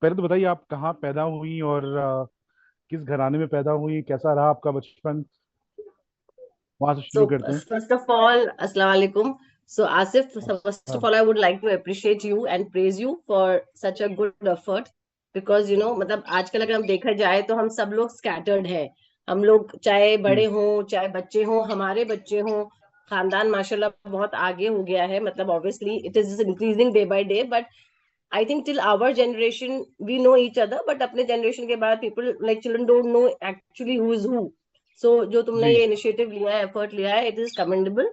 पहले तो बताइए आप कहाँ पैदा हुई और किस घराने में पैदा हुई, कैसा रहा आपका बचपन, वहां से शुरू So, करते हैं। first of all, Assalamu alaikum. So, Asif, first of हाँ। all, I would like to appreciate you and praise you for such a good effort because मतलब आजकल अगर हम देखा जाए तो हम सब लोग scattered हैं। हम लोग चाहे बड़े जी। हों चाहे बच्चे हों, हमारे बच्चे हों, खानदान माशाल्लाह बहुत आगे हो गया है। मतलब obviously it is increasing day by day, but I think till our generation we know each other, but अपने generation के बाद people like children don't know actually who is who. So जो तुमने जी। ये इनिशिएटिव लिया है, एफर्ट लिया है, it is commendable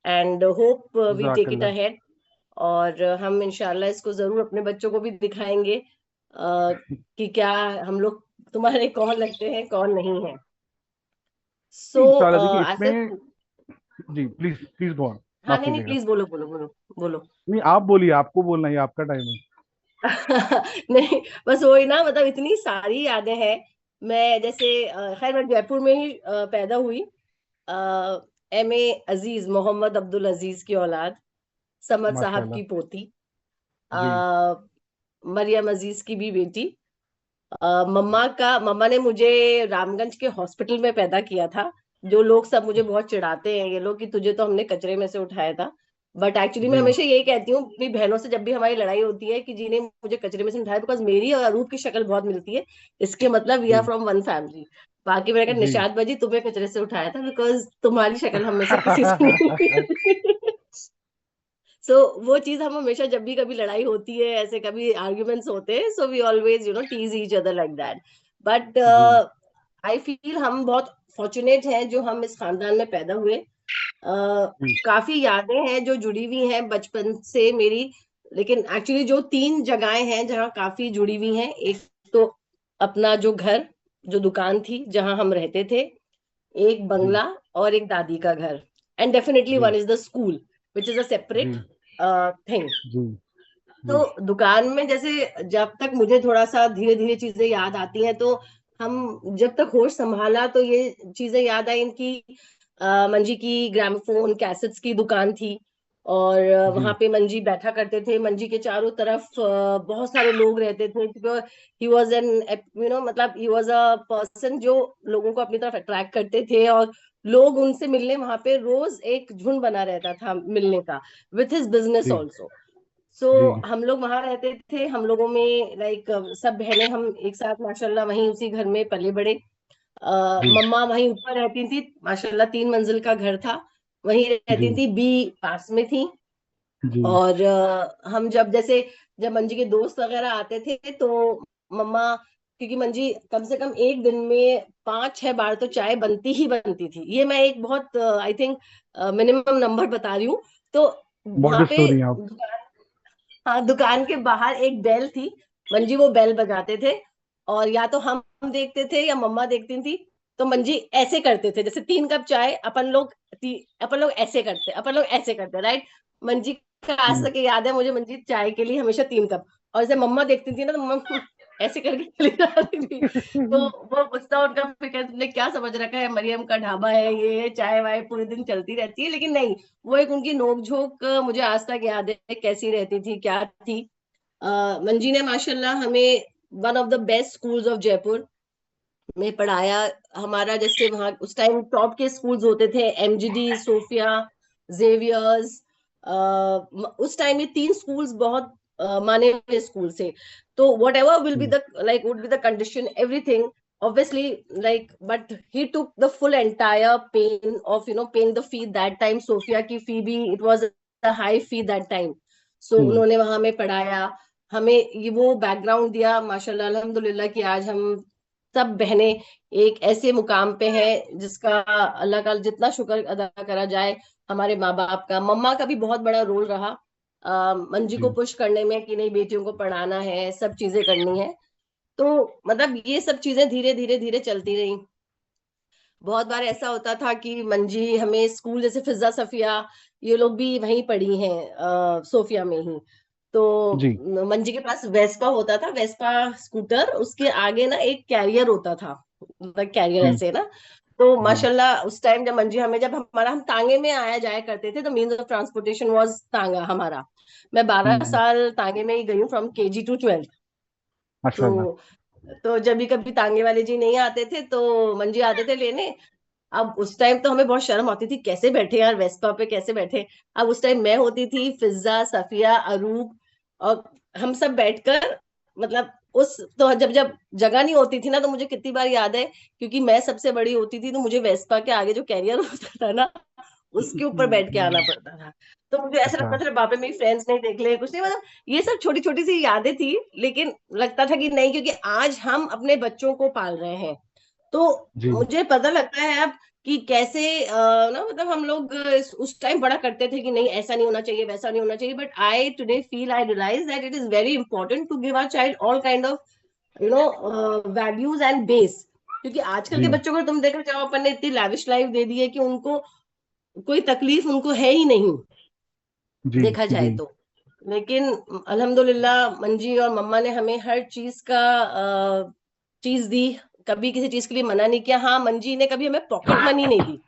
and hope we take it जज़ाकल्लाह। अहेड। और हम इंशाल्लाह इसको जरूर अपने बच्चों को भी दिखाएंगे कि क्या हम लोग तुम्हारे कौन लगते हैं कौन नहीं है। सो इंशाल्लाह देखिए आसिफ, इसमें। जी प्लीज प्लीज गो ऑन। हाँ माफ नहीं नहीं, कीजिएगा। प्लीज बोलो बोलो बोलो बोलो। नहीं आप बोलिए, आपको बोलना ही आपका टाइम है। नहीं, बस वही ना, मतलब इतनी सारी यादें हैं। मैं जैसे खैर मैं जयपुर में ही पैदा हुई। एम ए अजीज, मोहम्मद अब्दुल अजीज की औलाद, समद साहब माशाल्लाह। की पोती, जी। मरियम अजीज की भी बेटी। मम्मा ने मुझे रामगंज के हॉस्पिटल में पैदा किया था। जो लोग सब मुझे बहुत चिढ़ाते हैं ये लोग कि तुझे तो हमने कचरे में से उठाया था, बट एक्चुअली मैं जी। हमेशा यही कहती हूँ अपनी बहनों से जब भी हमारी लड़ाई होती है कि जी ने मुझे कचरे में से उठाया, बिकॉज मेरी और अरूप की शक्ल बहुत मिलती है। इसके मतलब वी आर जी। From one family. बाकी मैंने कहा जी। निशाद बाजी तुम्हें कचरे से उठाया था बिकॉज तुम्हारी शक्ल हम में से किसी से नहीं मिलती। सो वो चीज हम हमेशा जब भी कभी लड़ाई होती है, ऐसे कभी आर्ग्यूमेंट्स होते हैं, so we always tease each other like that. But जी। आई फील हम बहुत फॉर्चुनेट हैं जो हम इस खानदान में पैदा हुए। जी। काफी यादें हैं जो जुड़ी हुई हैं बचपन से मेरी। लेकिन एक्चुअली जो तीन जगहें हैं जहाँ काफी जुड़ी हुई हैं, एक तो अपना जो घर, जो दुकान थी जहाँ हम रहते थे, एक जी। बंगला, और एक दादी का घर। एंड डेफिनेटली वन जी। Is the school which is a जी। Separate thing. जी। जी। तो दुकान में जैसे जब तक मुझे थोड़ा सा धीरे धीरे चीजें याद आती हैं, तो हम जब तक होश संभाला तो ये चीजें याद आई इनकी। मंजी की ग्रामोफोन कैसेट्स की दुकान थी, और वहां जी। पे मंजी बैठा करते थे। मंजी के चारों तरफ बहुत सारे लोग रहते थे, ही वॉज एन मतलब ही वॉज अ पर्सन जो लोगों को अपनी तरफ अट्रैक्ट करते थे, और लोग उनसे मिलने वहां पे रोज एक झुंड बना रहता था मिलने का, विथ हिज बिजनेस जी। ऑल्सो। सो जी। हम लोग वहां रहते थे, हम लोगों में लाइक सब बहनें हम एक साथ माशाल्लाह वहीं उसी घर में पले बड़े। जी। मम्मा वहीं ऊपर रहती थी, माशाल्लाह 3 मंजिल का घर था, वहीं रहती जी। थी। बी पास में थी। जी। और हम जब मंजी के दोस्त वगैरह आते थे तो मम्मा, क्योंकि मंजी कम से कम एक दिन में 5-6 बार तो चाय बनती ही बनती थी, ये मैं एक बहुत आई थिंक मिनिमम नंबर बता रही हूँ। तो बहुत वहां गुड पे स्टोरी है आप। हाँ, दुकान के बाहर एक बेल थी, मंजी वो बेल बजाते थे, और या तो हम देखते थे या मम्मा देखती थी। तो मंजी ऐसे करते थे जैसे 3 कप चाय, अपन लोग ऐसे करते, अपन लोग ऐसे करते, राइट। मंजी का आज हम्म। तक याद है मुझे, मंजी चाय के लिए हमेशा 3 कप, और जैसे मम्मा देखती थी ना तो मम्मा ऐसे करके चली जाती थी। तो वो पूछता उनका, फिर कहते तुमने क्या समझ रखा है, मरियम का ढाबा है ये, चाय वाय पूरे दिन चलती रहती है। लेकिन नहीं, वो एक उनकी नोकझोंक मुझे आज तक याद है कैसी रहती थी, क्या थी। मंजी ने माशाल्लाह हमें one of the best schools of Jaipur में पढ़ाया। हमारा जैसे वहाँ उस टाइम टॉप के स्कूल्स होते थे, एमजीडी, सोफिया, जेवियर्स। उस टाइम ये 3 स्कूल्स बहुत माने हुए स्कूल से। तो वट एवर विल बी जी। The like would be the condition everything, obviously, like, but he took the full entire pain of paying the fee that time. Sophia की fee भी, it was a high fee that time. So जी। उन्होंने वहां में पढ़ाया, हमें ये वो background दिया माशाल्लाह अल्हम्दुलिल्लाह कि आज हम सब बहनें एक ऐसे मुकाम पे हैं जिसका अल्लाह का जितना शुक्र अदा करा जाए। हमारे माँ बाप का, मम्मा का भी बहुत बड़ा रोल रहा मंजी को जी। पुश करने में कि नहीं बेटियों को पढ़ाना है, सब चीजें करनी है। तो मतलब ये सब चीजें धीरे धीरे धीरे चलती रही। बहुत बार ऐसा होता था कि मंजी हमें स्कूल, जैसे फिजा सफिया, ये लोग भी वहीं पढ़ी हैं सोफिया में ही। तो जी। मंजी के पास वेस्पा होता था, वेस्पा स्कूटर, उसके आगे ना एक कैरियर होता था, मतलब कैरियर जी। ऐसे ना। तो जी। माशाल्लाह उस टाइम जब मंजी हमें, जब हमारा हम तांगे में आया जाया करते थे, तो मीन्स ऑफ ट्रांसपोर्टेशन वाज तांगा हमारा। मैं बारह हम्म। साल तांगे में ही गई हूँ, फ्रॉम केजी टू 12th। माशाल्लाह। तो जब भी कभी तांगे वाले जी नहीं आते थे तो मंजी आते थे लेने। अब उस टाइम तो हमें बहुत शर्म आती थी, कैसे बैठे यार वेस्पा पे, कैसे बैठे। अब उस टाइम मैं होती थी, फिजा, सफिया, अरूप, और हम सब बैठकर, मतलब उस, तो जब जब जगह नहीं होती थी ना, तो मुझे कितनी बार याद है, क्योंकि मैं सबसे बड़ी होती थी, तो मुझे वेस्पा के आगे जो कैरियर होता था ना, उसके ऊपर बैठ के आना पड़ता था। तो मुझे ऐसा अच्छा। लगता था बाप रे मेरी फ्रेंड्स नहीं देख ले, कुछ नहीं, मतलब ये सब छोटी छोटी सी यादें थी। लेकिन लगता था कि नहीं, क्योंकि आज हम अपने बच्चों को पाल रहे हैं, तो जी मुझे पता लगता है अब कि कैसे ना, मतलब हम लोग उस टाइम बड़ा करते थे कि नहीं ऐसा नहीं होना चाहिए, वैसा नहीं होना चाहिए, but I today feel, I realise that it is very important to give our child all kind of values and base. क्योंकि आजकल के जी बच्चों को तुम देखो, जाओ, अपन ने इतनी लाविश लाइफ दे दी है कि उनको कोई तकलीफ उनको है ही नहीं, जी देखा जाए जी। तो। लेकिन अल्हम्दुलिल्लाह मंजी और मम्मा ने हमें हर चीज का चीज दी, कभी किसी चीज के लिए मना नहीं किया। हाँ, मंजी ने कभी हमें पॉकेट मनी नहीं दी,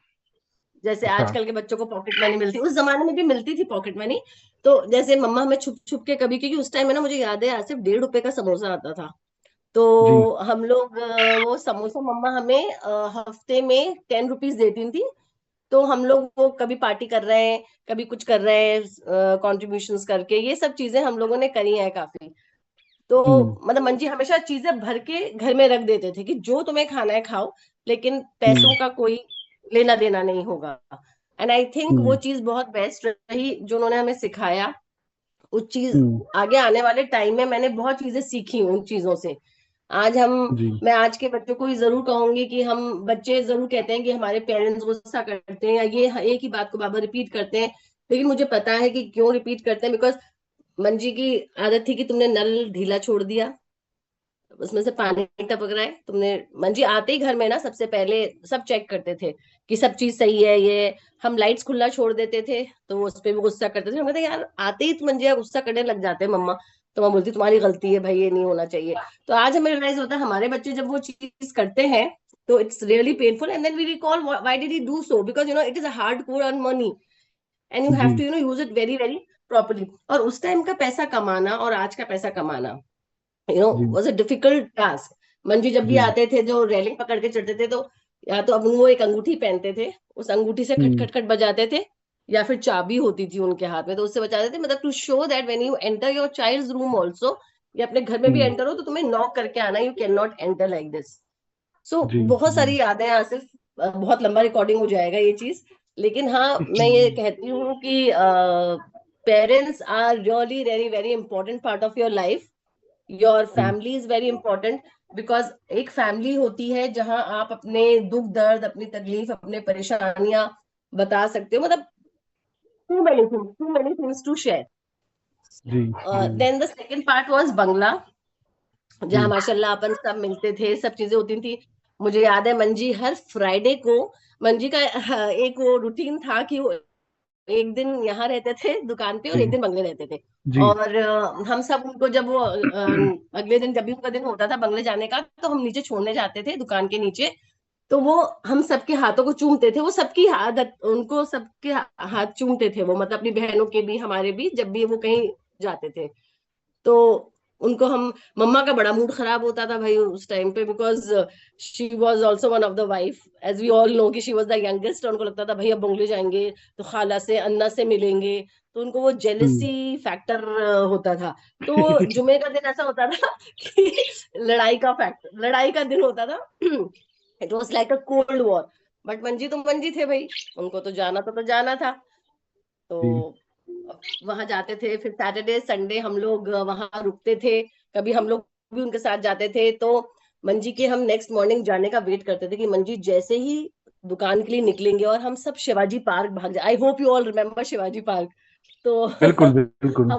जैसे अच्छा। आजकल के बच्चों को पॉकेट मनी मिलती, उस जमाने में भी मिलती थी पॉकेट मनी। तो जैसे मम्मा हमें छुप छुप के कभी, क्योंकि उस टाइम में ना, मुझे याद है, आज सिर्फ 1.5 रुपए का समोसा आता था। तो जी हम लोग वो समोसा मम्मा हमें हफ्ते में 10 रुपीज देती थी। तो हम लोग वो कभी पार्टी कर रहे हैं, कभी कुछ कर रहे हैं, कॉन्ट्रीब्यूशंस करके, ये सब चीजें हम लोगों ने करी हैं काफी। तो हम्म मतलब मंजी हमेशा चीजें भर के घर में रख देते थे कि जो तुम्हें खाना है खाओ, लेकिन हम्म पैसों का कोई लेना देना नहीं होगा। एंड आई थिंक वो हम्म चीज बहुत बेस्ट रही जो उन्होंने हमें सिखाया। उस चीज, हम्म। आगे आने वाले टाइम में मैंने बहुत चीजें सीखी उन चीजों से। आज हम, जी मैं आज के बच्चों को ही जरूर कहूंगी कि हम, बच्चे जरूर कहते हैं कि हमारे पेरेंट्स गुस्सा करते हैं, या ये एक ही बात को बार बार रिपीट करते हैं। लेकिन मुझे पता है कि क्यों रिपीट करते हैं, बिकॉज मंजी की आदत थी कि तुमने नल ढीला छोड़ दिया, उसमें से पानी टपक रहा है, तुमने, मंजी आते ही घर में ना सबसे पहले सब चेक करते थे कि सब चीज सही है ये। हम लाइट्स खुला छोड़ देते थे तो वो उस पर भी गुस्सा करते थे, हम कहते यार आते ही तो मंजी गुस्सा करने लग जाते हैं मम्मा। तो मैं बोलती तुम्हारी गलती है भाई, ये नहीं होना चाहिए। तो आज हमें रियलाइज होता है हमारे बच्चे जब वो चीज करते हैं, तो it's really painful, and then we recall why did he do so, because it is a hard core earn money, and you have जी to use it very very properly. और उस टाइम का पैसा कमाना और आज का पैसा कमाना, जी was a difficult task. Manju जब भी जी। आते थे, जो रेलिंग पकड़ के चढ़ते थे, तो या तो अब वो एक अंगूठी पहनते थे, उस अंगूठी से खट हम्म खट खट बजाते थे, या फिर चाबी होती थी उनके हाथ में, तो उससे बजाते थे, मतलब to show that when you enter your child's room also, या अपने घर में भी हम्म। एंटर हो, तो तुम्हें नॉक करके आना, you can not enter like this. So जी बहुत जी सारी यादें हैं आसिफ, बहुत लंबा रिकॉर्डिंग हो जाएगा ये चीज। लेकिन हाँ, मैं ये कहती हूँ कि parents are really very very important part of your life. Your जी। Family is very important, because एक फैमिली होती है जहां आप अपने दुख दर्द, अपनी तकलीफ, अपने परेशानियां बता सकते हो, मतलब too many things to share. जी जी then the second part was बंगला, जहाँ जी माशाल्लाह अपन सब मिलते थे, सब चीजें होती थी। मुझे याद है मंजी हर फ्राइडे को, मंजी का एक वो रूटीन था कि वो एक दिन यहाँ रहते थे दुकान पे और एक जी दिन बंगले रहते थे। जी और हम सब उनको, जब वो अगले दिन जब भी उनका दिन होता था बंगले जाने का, तो हम नीचे छोड़ने जाते थे दुकान के नीचे। तो वो हम सबके हाथों को चूमते थे, वो सबकी आदत, उनको सबके हाथ चूमते थे वो, मतलब अपनी बहनों के भी हमारे भी, जब भी वो कहीं जाते थे। तो उनको हम, मम्मा का बड़ा मूड खराब होता था भाई उस टाइम पे, because she was also one of the wife, as we all know कि शी वॉज द यंगेस्ट। उनको लगता था भाई अब बंगले जाएंगे तो खाला से, अन्ना से मिलेंगे, तो उनको वो हम्म। जेलसी फैक्टर होता था। तो जुमे का दिन ऐसा होता था कि लड़ाई का फैक्टर, लड़ाई का दिन होता था। It was like a cold war. But मंजी तो मंजी थे भाई, उनको तो जाना था, तो जाना था। तो जी वहां जाते थे, फिर सैटरडे संडे हम लोग वहां रुकते थे, कभी हम लोग भी उनके साथ जाते थे। तो मंजी के हम नेक्स्ट मॉर्निंग जाने का वेट करते थे कि मंजी जैसे ही दुकान के लिए निकलेंगे और हम सब शिवाजी पार्क भाग जाए। I hope you all remember Shivaji park. तो बिल्कुल बिल्कुल।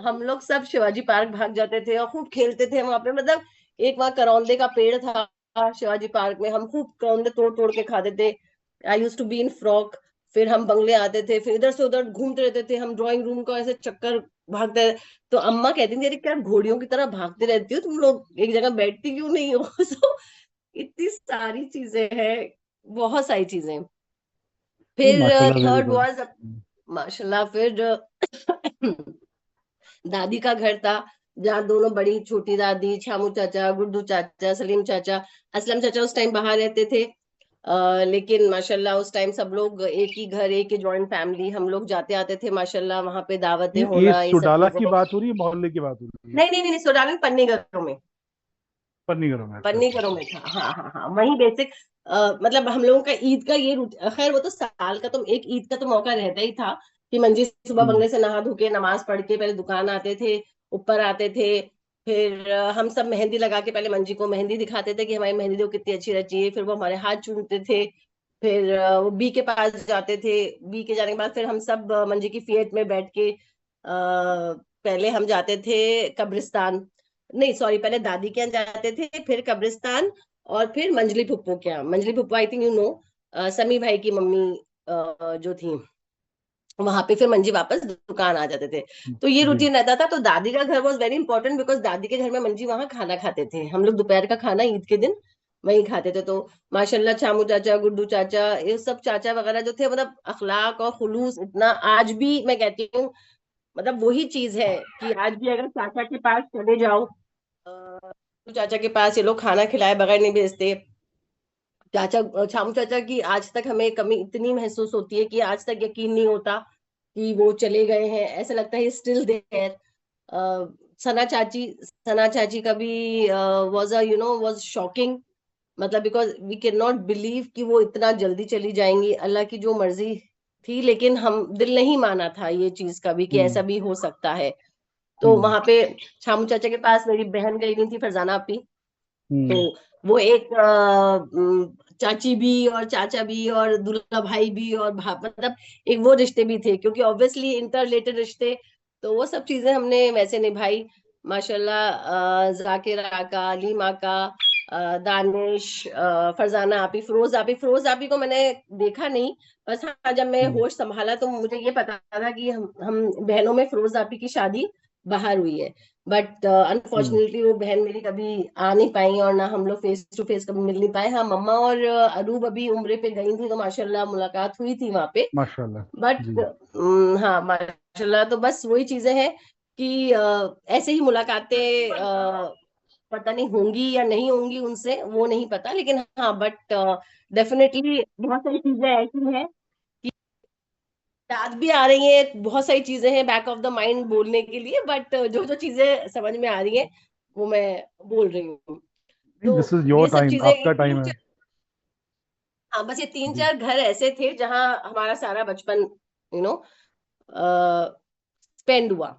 हम लोग सब शिवाजी पार्क भाग जाते थे और खूब खेलते थे वहां पे, मतलब एक वहां करौंदे का पेड़ था शिवाजी पार्क में, हम खूब करौंदे तोड़ तोड़ के खाते थे। I used to be in frock. फिर हम बंगले आते थे, फिर इधर से उधर घूमते रहते थे, हम ड्राइंग रूम का ऐसे चक्कर भागते। तो अम्मा कहती थी अरे क्या घोड़ियों की तरह भागते रहती हो तुम लोग, एक जगह बैठती क्यों नहीं हो। सो इतनी सारी चीजें हैं, बहुत सारी चीजें। फिर माशाल्लाह वेरी थर्ड गुड। वाज, माशाल्लाह, फिर दादी का घर था, जहाँ दोनों बड़ी छोटी दादी, छामू चाचा, गुड्डू चाचा, सलीम चाचा, असलम चाचा उस टाइम बाहर रहते थे। लेकिन माशाल्लाह उस टाइम सब लोग एक ही घर, एक ही जॉइंट फैमिली, हम लोग जाते आते थे माशाल्लाह, वहां पे दावतें ये होना, ये सब सुडाला चीजें। की बात हो रही है, मोहल्ले की बात हो रही है? नहीं नहीं नहीं, सोडालन पन्नी घरों में, पन्नी घरों में? अच्छा पन्नी अच्छा। घरों में था। हाँ हाँ हाँ, वही बेसिक। मतलब हम लोगों का ईद का ये खैर वो तो साल का तो एक ईद का तो मौका रहता ही था कि मंजी सुबह हम्म बंगले से नहा धो के नमाज पढ़ के पहले दुकान आते थे, ऊपर आते थे। फिर हम सब मेहंदी लगा के पहले मंजी को मेहंदी दिखाते थे कि हमारी मेहंदी देखो कितनी अच्छी रची है, फिर वो हमारे हाथ चूमते थे। फिर वो बी के पास जाते थे, बी के जाने के बाद फिर हम सब मंजी की फियत में बैठ के पहले हम जाते थे कब्रिस्तान, नहीं सॉरी, पहले दादी के यहाँ जाते थे, फिर कब्रिस्तान, और फिर मंजली पुप्पो के यहाँ। मंजली पुप्पो आई थिंक यू नो, समी भाई की मम्मी जो थी, वहां पे फिर मंजी वापस दुकान आ जाते थे। तो ये जी। रूटीन रहता था। तो दादी का घर वॉज वेरी इंपॉर्टेंट, बिकॉज दादी के घर में मंजी वहां खाना खाते थे, हम लोग दोपहर का खाना ईद के दिन वहीं खाते थे। तो माशाल्लाह चामू चाचा, गुड्डू चाचा, ये सब चाचा वगैरह जो थे, मतलब अखलाक और खुलूस इतना, आज भी मैं कहती हूँ, मतलब वही चीज है कि आज भी अगर चाचा के पास चले जाओ, चाचा के पास ये लोग खाना खिलाए बगैर नहीं भेजते। चाचा, छामू चाचा की आज तक हमें कमी इतनी महसूस होती है कि आज तक यकीन नहीं होता कि वो चले गए हैं, ऐसा लगता है स्टिल देयर। सना चाची, सना चाची का भी was a you know was shocking, मतलब because we can not believe कि वो इतना जल्दी चली जाएंगी, अल्लाह की जो मर्जी थी, लेकिन हम दिल नहीं माना था ये चीज कभी कि हम्म ऐसा भी हो सकता है। तो हम्म वहां पे छामू चाचा के पास मेरी बहन गई हुई थी, फरजाना अपी। तो हम्म वो एक चाची भी और चाचा भी और दूल्हा भाई भी और मतलब एक वो रिश्ते भी थे, क्योंकि ऑब्वियसली इंटर रिलेटेड रिश्ते। तो वो सब चीजें हमने वैसे निभाई माशाल्लाह। जाकिर आका, अलीम आका, दानिश, फरजाना आपी, फिरोज आपी को मैंने देखा नहीं। बस हाँ, जब मैं हम्म होश संभाला तो मुझे ये पता था कि हम बहनों में फिरोज आपी की शादी बाहर हुई है। बट हम्म अनफॉर्चुनेटली वो बहन मेरी कभी आ नहीं पाई, और ना हम लोग फेस टू फेस कभी मिल नहीं पाए। हाँ, मम्मा और अरूब अभी उम्रे पे गई थी, तो माशाल्लाह मुलाकात हुई थी वहां पे। माशाल्लाह। बट जी। हाँ माशाल्लाह, तो बस वही चीजें हैं कि ऐसे ही मुलाकातें पता नहीं होंगी या नहीं होंगी उनसे, वो नहीं पता, लेकिन हाँ बट डेफिनेटली बहुत सारी चीजें ऐसी हैं कि याद भी आ रही हैं, बहुत सारी चीजें हैं बैक ऑफ द माइंड बोलने के लिए, बट जो जो चीजें समझ में आ रही हैं वो मैं बोल रही हूँ। तो दिस इज योर ये सब टाइम, चीजें, ये आपका टाइम तीन है। चार, हाँ बस ये तीन जी। चार घर ऐसे थे जहाँ हमारा सारा बचपन यू नो स्पेंड हुआ।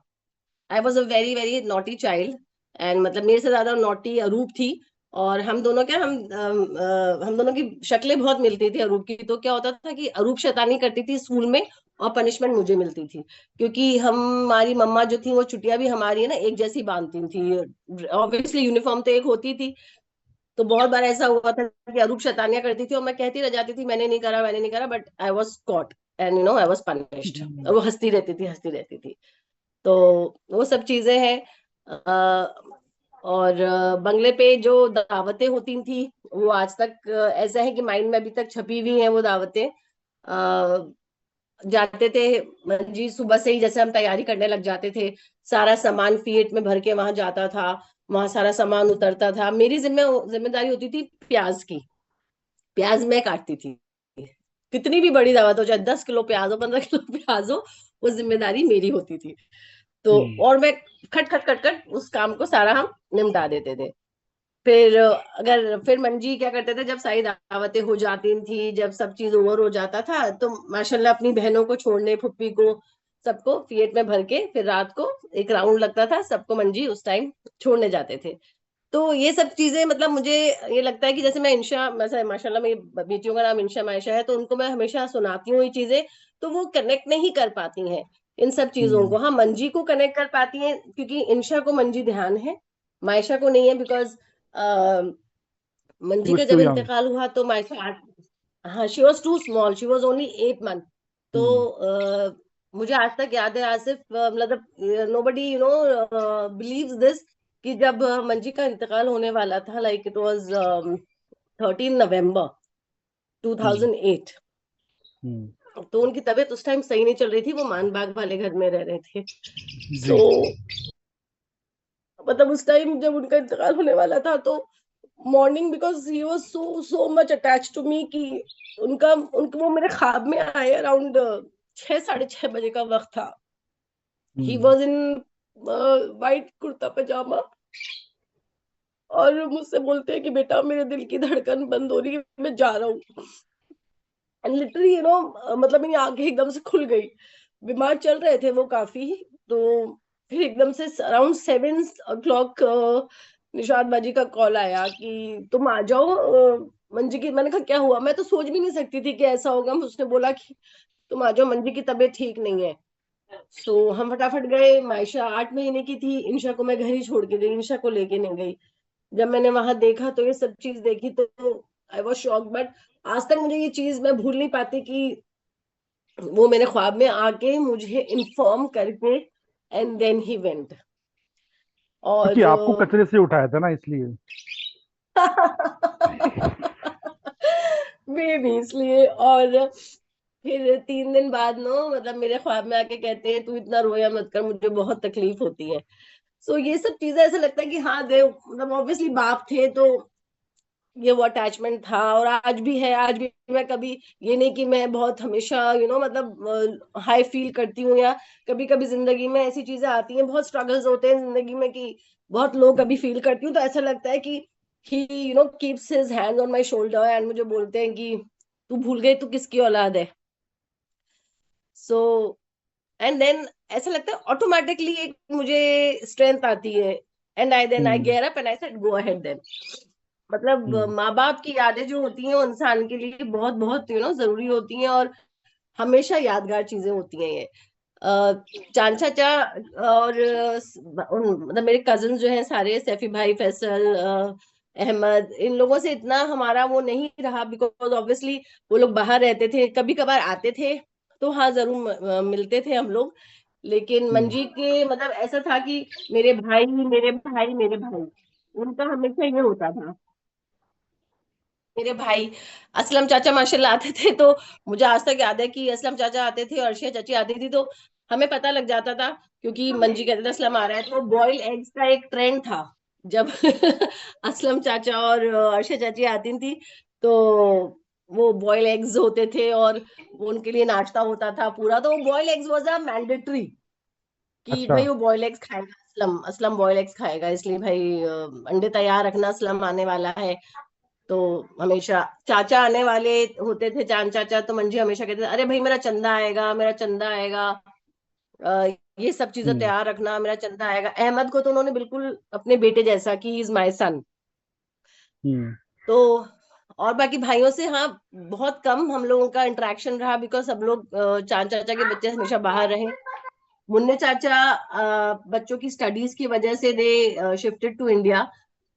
I was a very very naughty child, and मतलब मेरे से ज्यादा नॉटी अरूप थी। और हम दोनों क्या, हम दोनों की शक्लें बहुत मिलती थी अरूप की। तो क्या होता था कि अरूप शैतानी करती थी स्कूल में, और पनिशमेंट मुझे मिलती थी, क्योंकि हमारी मम्मा जो थी वो चुटिया भी हमारी है ना एक जैसी बांधती थी, ऑब्वियसली यूनिफॉर्म तो एक होती थी। तो बहुत बार ऐसा हुआ था कि अरूप शैतानियां करती थी और मैं कहती रह जाती थी मैंने नहीं करा, मैंने नहीं करा, but I was caught and I was punished. और वो हंसती रहती थी, हंसती रहती थी। तो वो सब चीजें हैं। और बंगले पे जो दावतें होती थी वो आज तक ऐसा है कि माइंड में अभी तक छपी हुई हैं वो दावतें। जाते थे जी, सुबह से ही जैसे हम तैयारी करने लग जाते थे, सारा सामान फीट में भर के वहां जाता था, वहां सारा सामान उतरता था। मेरी जिम्मेदारी होती थी प्याज की, प्याज मैं काटती थी। कितनी भी बड़ी दावत हो, चाहे 10 किलो प्याज हो, 15 किलो प्याज हो, वो जिम्मेदारी मेरी होती थी। तो हम्म और मैं खट खट खट खट उस काम को सारा हम निपटा देते थे। फिर अगर फिर मंजी क्या करते थे, जब सारी दावतें हो जाती थी, जब सब चीज ओवर हो जाता था, तो माशाल्लाह अपनी बहनों को छोड़ने, फुप्पी को, सबको फिएट में भर के फिर रात को एक राउंड लगता था, सबको मंजी उस टाइम छोड़ने जाते थे। तो ये सब चीजें मतलब मुझे ये लगता है कि जैसे मैं इंशा, वैसे माशाल्लाह मेरी बेटियों का नाम इंशा मायशा है, तो उनको मैं हमेशा सुनाती हूँ ये चीजें, तो वो कनेक्ट नहीं कर पाती हैं इन सब चीजों हम्म को। हाँ, मंजी को कनेक्ट कर पाती हैं क्योंकि इंशा को मंजी ध्यान है, मायशा को नहीं है, बिकॉज शी मंजी वाज का जब टू यंग। इंतकाल हुआ तो मायशा हाँ, she was too small, she was only 8 month. तो हम्म मुझे आज तक याद है आसिफ, मतलब नो बडी बिलीव्स दिस, कि जब मंजी का इंतकाल होने वाला था, लाइक इट वॉज 13 नवंबर हम्म 2008। हम्म तो उनकी तबीयत उस टाइम सही नहीं चल रही थी, वो मान बाग वाले घर में रह रहे थे। जी। तो मतलब उस टाइम जब उनका इंतकाल होने वाला था, तो morning, because he was so so much attach to me, कि उनका उनका वो मेरे ख्वाब में आए अराउंड 6 साढ़े 6 बजे का वक्त था। ही हम्म। वॉज इन वाइट कुर्ता पजामा, और मुझसे बोलते हैं कि बेटा मेरे दिल की धड़कन बंद हो रही है, मैं जा रहा हूँ। एंड लिटरली मतलब मेरी आंखें एकदम से खुल गई। बीमार चल रहे थे वो काफी। तो फिर एकदम से अराउंड 7 o'clock निशाद बाजी का कॉल आया कि तुम आ जाओ मंजी की। मैंने कहा क्या हुआ, मैं तो सोच भी नहीं सकती थी कि ऐसा होगा। उसने बोला कि तुम आ जाओ, मंजी की तबीयत ठीक नहीं है। सो हम फटाफट गए। मायशा 8 महीने की थी, इंशा को मैं घर ही छोड़ के गई, इंशा को लेके नहीं गई। जब मैंने वहां देखा तो ये सब चीज देखी, तो आई वॉज शॉक। बट आज तक मुझे ये चीज मैं भूल नहीं पाती कि वो मेरे ख्वाब में आके मुझे इन्फॉर्म करके एंड देन ही वेंट। क्योंकि आपको और कचरे से उठाया था ना, इसलिए। मे भी इसलिए। और फिर 3 दिन बाद नो मतलब मेरे ख्वाब में आके कहते हैं तू इतना रोया मत कर, मुझे बहुत तकलीफ होती है। सो ये सब चीजें ऐसा लगता है कि हाँ देव, मतलब ऑब्वियसली बाप थे तो ये वो अटैचमेंट था, और आज भी है। आज भी मैं कभी, ये नहीं कि मैं बहुत हमेशा मतलब हाई फील करती हूँ, या कभी कभी जिंदगी में ऐसी चीजें आती हैं, बहुत स्ट्रगल्स होते हैं जिंदगी में कि बहुत लो कभी फील करती हूँ, तो ऐसा लगता है कि he keeps his hand on my shoulder and मुझे बोलते हैं कि तू भूल गई तू किसकी औलाद है। सो एंड देन ऐसा लगता है ऑटोमेटिकली एक मुझे स्ट्रेंथ आती है। And I then I hmm. Get up and I said go ahead then. मतलब हम्म। माँ बाप की यादें जो होती हैं वो इंसान के लिए बहुत बहुत जरूरी होती हैं, और हमेशा यादगार चीजें होती हैं ये। अ, चांद चाचा और मतलब मेरे कजन जो हैं सारे, सैफी भाई, फैसल, अहमद, इन लोगों से इतना हमारा वो नहीं रहा, बिकॉज ऑब्वियसली वो लोग बाहर रहते थे, कभी कभार आते थे तो हाँ जरूर मिलते थे हम लोग। लेकिन हम्म। मंजी के मतलब ऐसा था कि मेरे भाई मेरे भाई मेरे भाई, उनका हमेशा ये होता था। मेरे भाई असलम चाचा माशाल्लाह आते थे, तो मुझे आज तक याद है कि असलम चाचा आते थे और अर्शिया चाची आती थी, तो हमें पता लग जाता था, क्योंकि मंजी कहते थे असलम आ रहा है, तो बॉयल एग्स का एक ट्रेंड था। जब असलम चाचा और अर्शिया चाची आती थी, तो वो बॉयल एग्स होते थे, और वो उनके लिए नाश्ता होता था पूरा। तो boil eggs was a mandatory कि अच्छा। भाई वो बॉयल एग्स खाएगा, असलम असलम बॉयल एग्स खाएगा, इसलिए भाई अंडे तैयार रखना, असलम आने वाला है। तो हमेशा चाचा आने वाले होते थे, चांद चाचा, तो मंजी हमेशा कहते थे अरे भाई मेरा चंदा आएगा, मेरा चंदा आएगा। अ, ये सब चीजें हम्म। तैयार रखना, मेरा चंदा आएगा। अहमद को तो उन्होंने बिल्कुल अपने बेटे जैसा कि इज माय सन। हम्म। तो और बाकी भाइयों से हाँ बहुत कम हम लोगों का इंटरेक्शन रहा, बिकॉज सब लोग चांद चाचा के बच्चे हमेशा बाहर रहे। मुन्ने चाचा बच्चों की स्टडीज की वजह से दे शिफ्टेड टू इंडिया।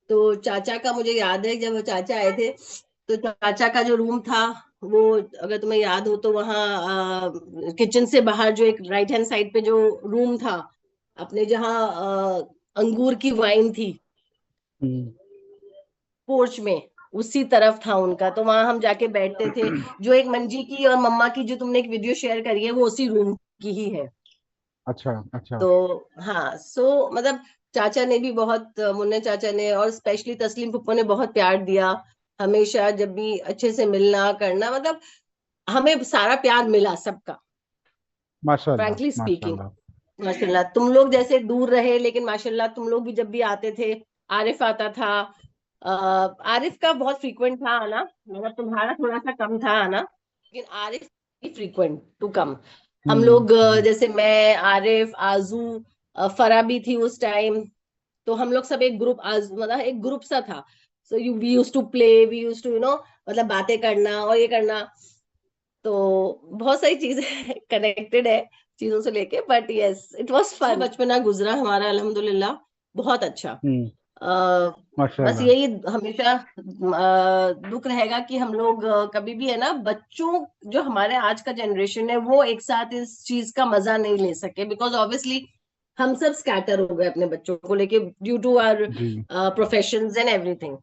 तो चाचा का मुझे याद है जब वो चाचा आए थे, तो चाचा का जो रूम था वो, अगर तुम्हें याद हो तो वहाँ किचन से बाहर जो एक राइट हैंड साइड पे जो रूम था अपने, जहाँ अंगूर की वाइन थी हम्म। पोर्च में, उसी तरफ था उनका। तो वहां हम जाके बैठते थे। जो एक मंजी की और मम्मा की जो तुमने एक वीडियो शेयर करी है, वो उसी रूम की ही है। अच्छा। अच्छा। तो हाँ मतलब चाचा ने भी बहुत, मुन्ने चाचा ने और स्पेशली तस्लीम फुप्पो ने बहुत प्यार दिया। हमेशा जब भी अच्छे से मिलना करना, मतलब हमें सारा प्यार मिला सबका, माशाल्लाह, फ्रैंकली स्पीकिंग। माशाल्लाह। माशाल्लाह तुम लोग जैसे दूर रहे, लेकिन माशाल्लाह तुम लोग भी जब भी आते थे, आरिफ आता था। आरिफ का बहुत फ्रीक्वेंट था आना, मतलब तुम्हारा थोड़ा सा कम था आना, लेकिन आरिफ फ्रीक्वेंट टू कम। हम हम्म। लोग जैसे मैं, आरिफ, आजू, फरा भी थी उस टाइम। तो हम लोग सब एक ग्रुप, आज मतलब एक ग्रुप सा था। So you we use to play, we use to मतलब बातें करना और ये करना। तो बहुत सारी चीजें कनेक्टेड है चीजों से लेके, but yes it was fun. बचपना गुजरा हमारा अल्हम्दुलिल्लाह बहुत अच्छा। हम्म। अ, बस माशाल्लाह। यही हमेशा दुख रहेगा कि हम लोग कभी भी है ना, बच्चों जो हमारे आज का जनरेशन है वो एक साथ इस चीज का मजा नहीं ले सके, बिकॉज ऑब्वियसली हम सब स्कैटर हो गए अपने बच्चों को लेके, ड्यू टू आवर जी। Professions and everything.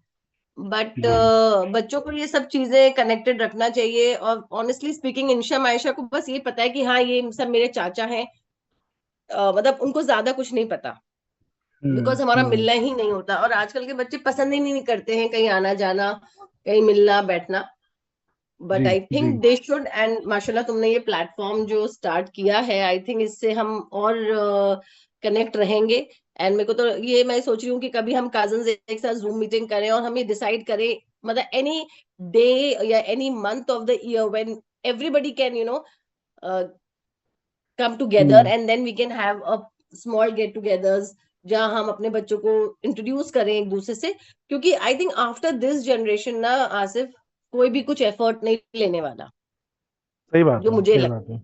बट जी। बच्चों को ये सब चीजें कनेक्टेड रखना चाहिए। और ऑनेस्टली स्पीकिंग इंशा मायशा को बस ये पता है कि हाँ ये सब मेरे चाचा हैं। मतलब उनको ज्यादा कुछ नहीं पता। बिकॉज हमारा हम्म। मिलना ही नहीं होता, और आजकल के बच्चे पसंद ही नहीं करते हैं कहीं आना जाना, कहीं मिलना बैठना। बट जी आई जी। थिंक दे शुड, एंड माशाल्लाह तुमने ये प्लेटफॉर्म जो स्टार्ट किया है, आई थिंक इससे हम और कनेक्ट रहेंगे। एंड मेरे को तो ये मैं सोच रही हूँ कि कभी हम कजन्स एक साथ जूम मीटिंग करें और हम ये डिसाइड करें, मतलब एनी डे या any month of the year when everybody can come together, hmm. And then we can have a small get togethers जहां हम अपने बच्चों को इंट्रोड्यूस करें एक दूसरे से। क्योंकि I think after this generation ना आसिफ, कोई भी कुछ एफर्ट नहीं लेने वाला, सही बात जो है, मुझे सही लगता बात है, है।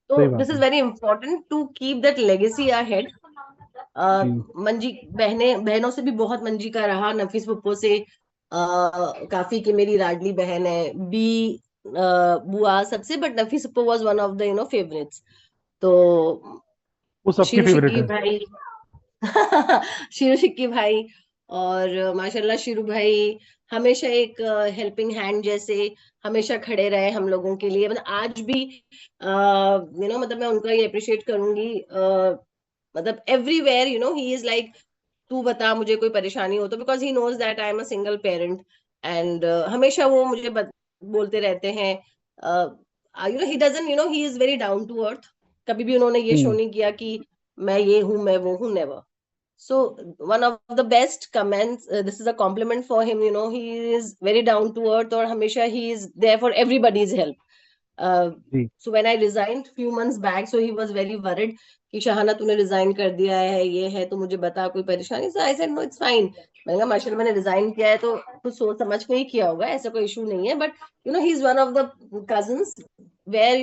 तो सही दिस बात इज है। Very important to keep that legacy ahead. जी। मंजी बहनों से भी बहुत मंजी का रहा, नफीस पप्पो से काफी, की मेरी लाडली बहन है बी, बुआ सबसे, but Nafees Pappo was one of the favourites. तो वो सबकी शीरू फेवरेट शिक्की है। भाई शीरू शिक्की भाई, और माशाल्लाह शीरू भाई हमेशा एक हेल्पिंग हैंड जैसे हमेशा खड़े रहे हम लोगों के लिए, मतलब आज भी मतलब मैं उनका ये अप्रिशिएट करूंगी। मतलब एवरीवेयर ही इज लाइक, तू बता मुझे कोई परेशानी हो तो, because he knows that I am a single parent. And हमेशा वो मुझे बोलते रहते हैं, he doesn't he is very down to earth. कभी भी उन्होंने ये शो हम्म। नहीं किया कि मैं ये हूं मैं वो हूं, never. So one of the best comments, this is a compliment for him, he is very down to earth, और हमेशा he is there for everybody's help. uh, ji. so when I resigned few months back, so he was very worried कि शाहाना तूने resign कर दिया है, ये है तो मुझे बता कोई परेशानी। so I said no, it's fine। मैंने कहा माशाल्लाह मैंने रिजाइन किया है तो कुछ सोच समझ के ही किया होगा, ऐसा कोई इशू नहीं है, but he is one of the cousins where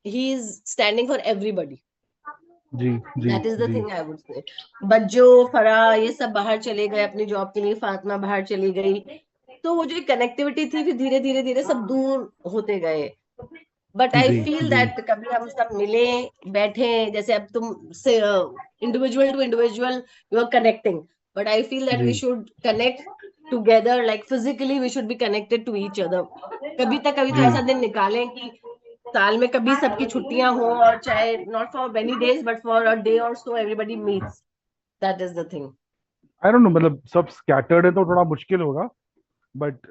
he is standing for everybody। जी जी दैट इज द जी। Thing I would say. Bajjo, फरा, ये सब बाहर चले गए अपनी जॉब के लिए, फातिमा बाहर चली गई, तो वो जो कनेक्टिविटी थी फिर धीरे धीरे धीरे सब दूर होते गए। बट आई जी फील जी दैट कभी हम सब मिले बैठे, जैसे अब तुम से individual to individual you are connecting, but I feel that we जी। Should connect together, like physically we should be connected to each other. कभी तो जी। ऐसा दिन निकालें कि साल में कभी सबकी छुट्टियां हो, और चाहे not for many days but for a day और so everybody meets. That is the thing. I don't know, मतलब सब स्कैटर्ड है तो थोड़ा मुश्किल होगा, बट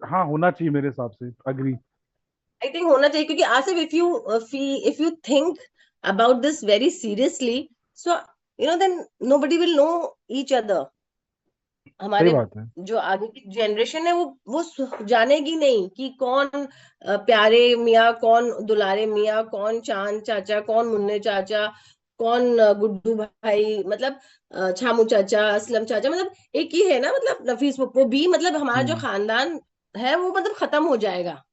हाँ होना चाहिए मेरे हिसाब से, अग्री। आई थिंक होना चाहिए, क्योंकि Asif if you think about this very seriously, so then nobody will know each other. सही हमारे बात है। जो आगे की जनरेशन है वो जानेगी नहीं कि कौन प्यारे मियाँ, कौन दुलारे मियाँ, कौन चांद चाचा, कौन मुन्ने चाचा, कौन गुड्डू भाई, मतलब छामू चाचा, असलम चाचा, मतलब एक ही है ना, मतलब नफीस पप्पो भी, मतलब हमारा जो हम्म। खानदान है वो मतलब खत्म हो जाएगा।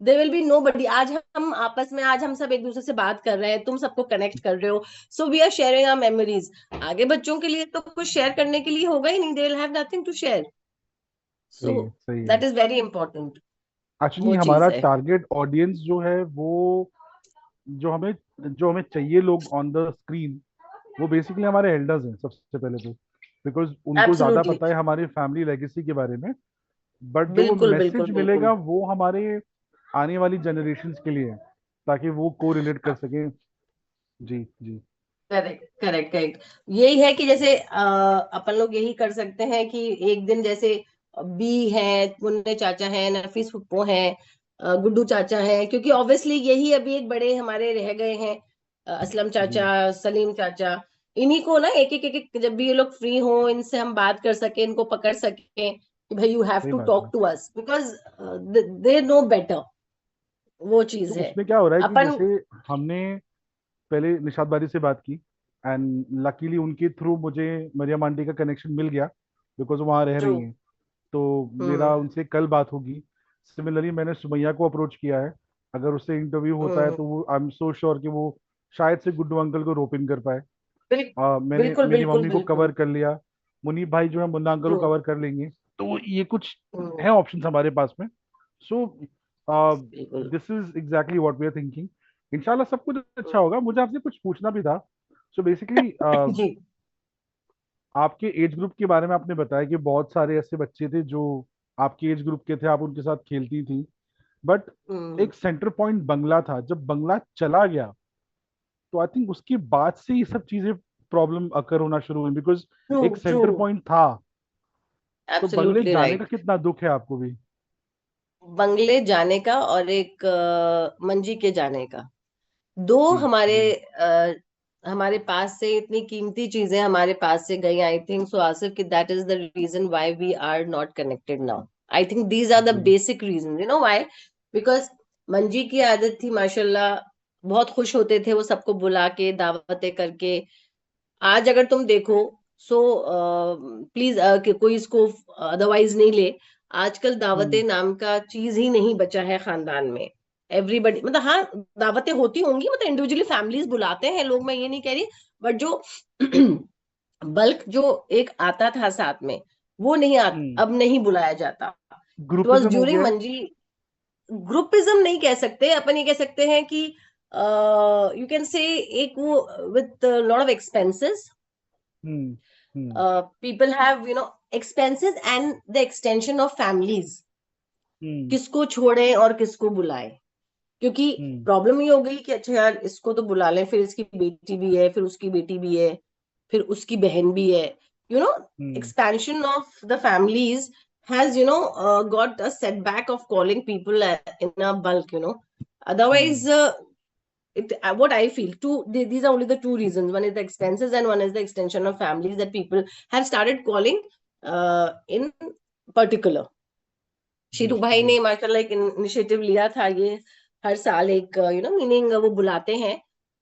देर विल बी नो बडी। आज हम आपस में, आज हम सब एक दूसरे से बात कर रहे हैं, तुम सबको कनेक्ट कर रहे हो, so we are sharing our memories. आगे बच्चों के लिए तो कुछ शेयर करने के लिए होगा ही नहीं, they will have nothing to share. So सही है, सही है। That is very important. Actually वो हमारा चीज है। टारगेट ऑडियंस जो है वो, जो हमें जो हमें चाहिए लोग ऑन द स्क्रीन, वो बेसिकली हमारे एल्डर्स हैं सबसे पहले तो, बिकॉज उनको ज्यादा एब्सोल्युटली। पता है हमारी फैमिली लेगेसी के बारे में। बट जो वो बिल्कुल बिल्कुल मैसेज बिल्कुल। मिलेगा वो हमारे आने वाली जनरेशन्स के लिए है, ताकि वो को रिलेट कर सकें। जी जी। Correct correct correct. यही है कि जैसे अपन लोग यही कर सकते हैं कि एक दिन जैसे बी है, मुन्ने चाचा है, नफीस फुप्पो है, गुड्डू चाचा है, क्योंकि ऑब्वियसली यही अभी एक बड़े हमारे रह गए हैं, असलम जी। चाचा, सलीम चाचा। इन्हीं को ना एक जब भी ये लोग फ्री हो, इनसे हम बात कर सके, इनको पकड़ सके कि भाई यू हैव सही टू बात टॉक है। To us, because they know better. वो तो चीज है। उसमें क्या हो रहा है कि अपन। जैसे हमने पहले निशात बारी से बात की, एंड लकीली उनके थ्रू मुझे मरियम आंटी का कनेक्शन मिल गया, बिकॉज वो वहाँ रह ट्रू। रही हैं। तो हम्म मेरा उनसे कल बात होगी। सिमिलरली मैंने सुमैया को अप्रोच किया है, अगर उससे इंटरव्यू होता है हम्म। तो वो आई एम सो श्योर कि वो शायद से गुड्डू अंकल को रोप इन कर पाए। बिल, मैंने बिल्कुल मेरी बिल्कुल मम्मी को बिल्कुल। कवर कर लिया, मुनीब भाई जो है मुन्ना अंकल को ट्रू। कवर कर लेंगे। तो ये कुछ हम्म। है ऑप्शंस हमारे पास में। सो बिल्कुल। This is exactly what we are thinking. इंशाल्लाह सब कुछ अच्छा होगा। मुझे आपसे कुछ पूछना भी था। सो बेसिकली जी। आपके एज ग्रुप के बारे में आपने बताया कि बहुत सारे ऐसे बच्चे थे जो आपके एज ग्रुप के थे, आप उनके साथ खेलती थी। बट हम्म। एक सेंटर पॉइंट बंगला था, जब बंगला चला गया तो आई थिंक उसके बाद से ये सब चीजें प्रॉब्लम अकर होना शुरू हुई, बिकॉज ट्रू एक ट्रू, सेंटर पॉइंट था। तो बंगले एब्सोल्युटली जाने का राइट। कितना दुख है आपको भी? बंगले जाने का और एक मंजी के जाने का, दो जी हमारे जी। हमारे पास से इतनी कीमती चीजें हमारे पास से गई, आई थिंक सो आसिफ कि that is the reason why we are not connected now. I think these are the जी। Basic reason, you know why. Because मंजी की आदत थी माशाल्लाह, बहुत खुश होते थे वो सबको बुला के दावतें करके। आज अगर तुम देखो, सो प्लीज कोई इसको अदरवाइज नहीं ले, आजकल दावतें हम्म नाम का चीज ही नहीं बचा है खानदान में। एवरीबडी मतलब हाँ, दावतें होती होंगी, मतलब इंडिविजुअली फैमिलीज बुलाते हैं लोग, मैं ये नहीं कह रही, बट जो बल्क जो एक आता था साथ में, वो नहीं हम्म। अब नहीं बुलाया जाता। इट वॉज ग्रुपिज्म हो ड्यूरिंग गया है। मंजी। ग्रुपिज्म नहीं कह सकते अपन, ये कह सकते हैं कि यू कैन से एक वो with lot of expenses, hmm hmm people have expenses and the extension of families, हम्म किसको छोड़े और किसको बुलाए। क्योंकि हम्म प्रॉब्लम ये हो गई कि अच्छा यार इसको तो बुला लें, फिर इसकी बेटी भी है, फिर उसकी बेटी भी है, फिर उसकी बहन भी है, you know hmm expansion of the families has got a setback of calling people in a bulk, otherwise hmm what I feel, these are only the two reasons. One is the expenses and one is the extension of families that people have started calling in particular. जी शीतू भाई जी। ने माशाल्लाह एक initiative लिया था ये, हर साल एक meaning वो बुलाते हैं,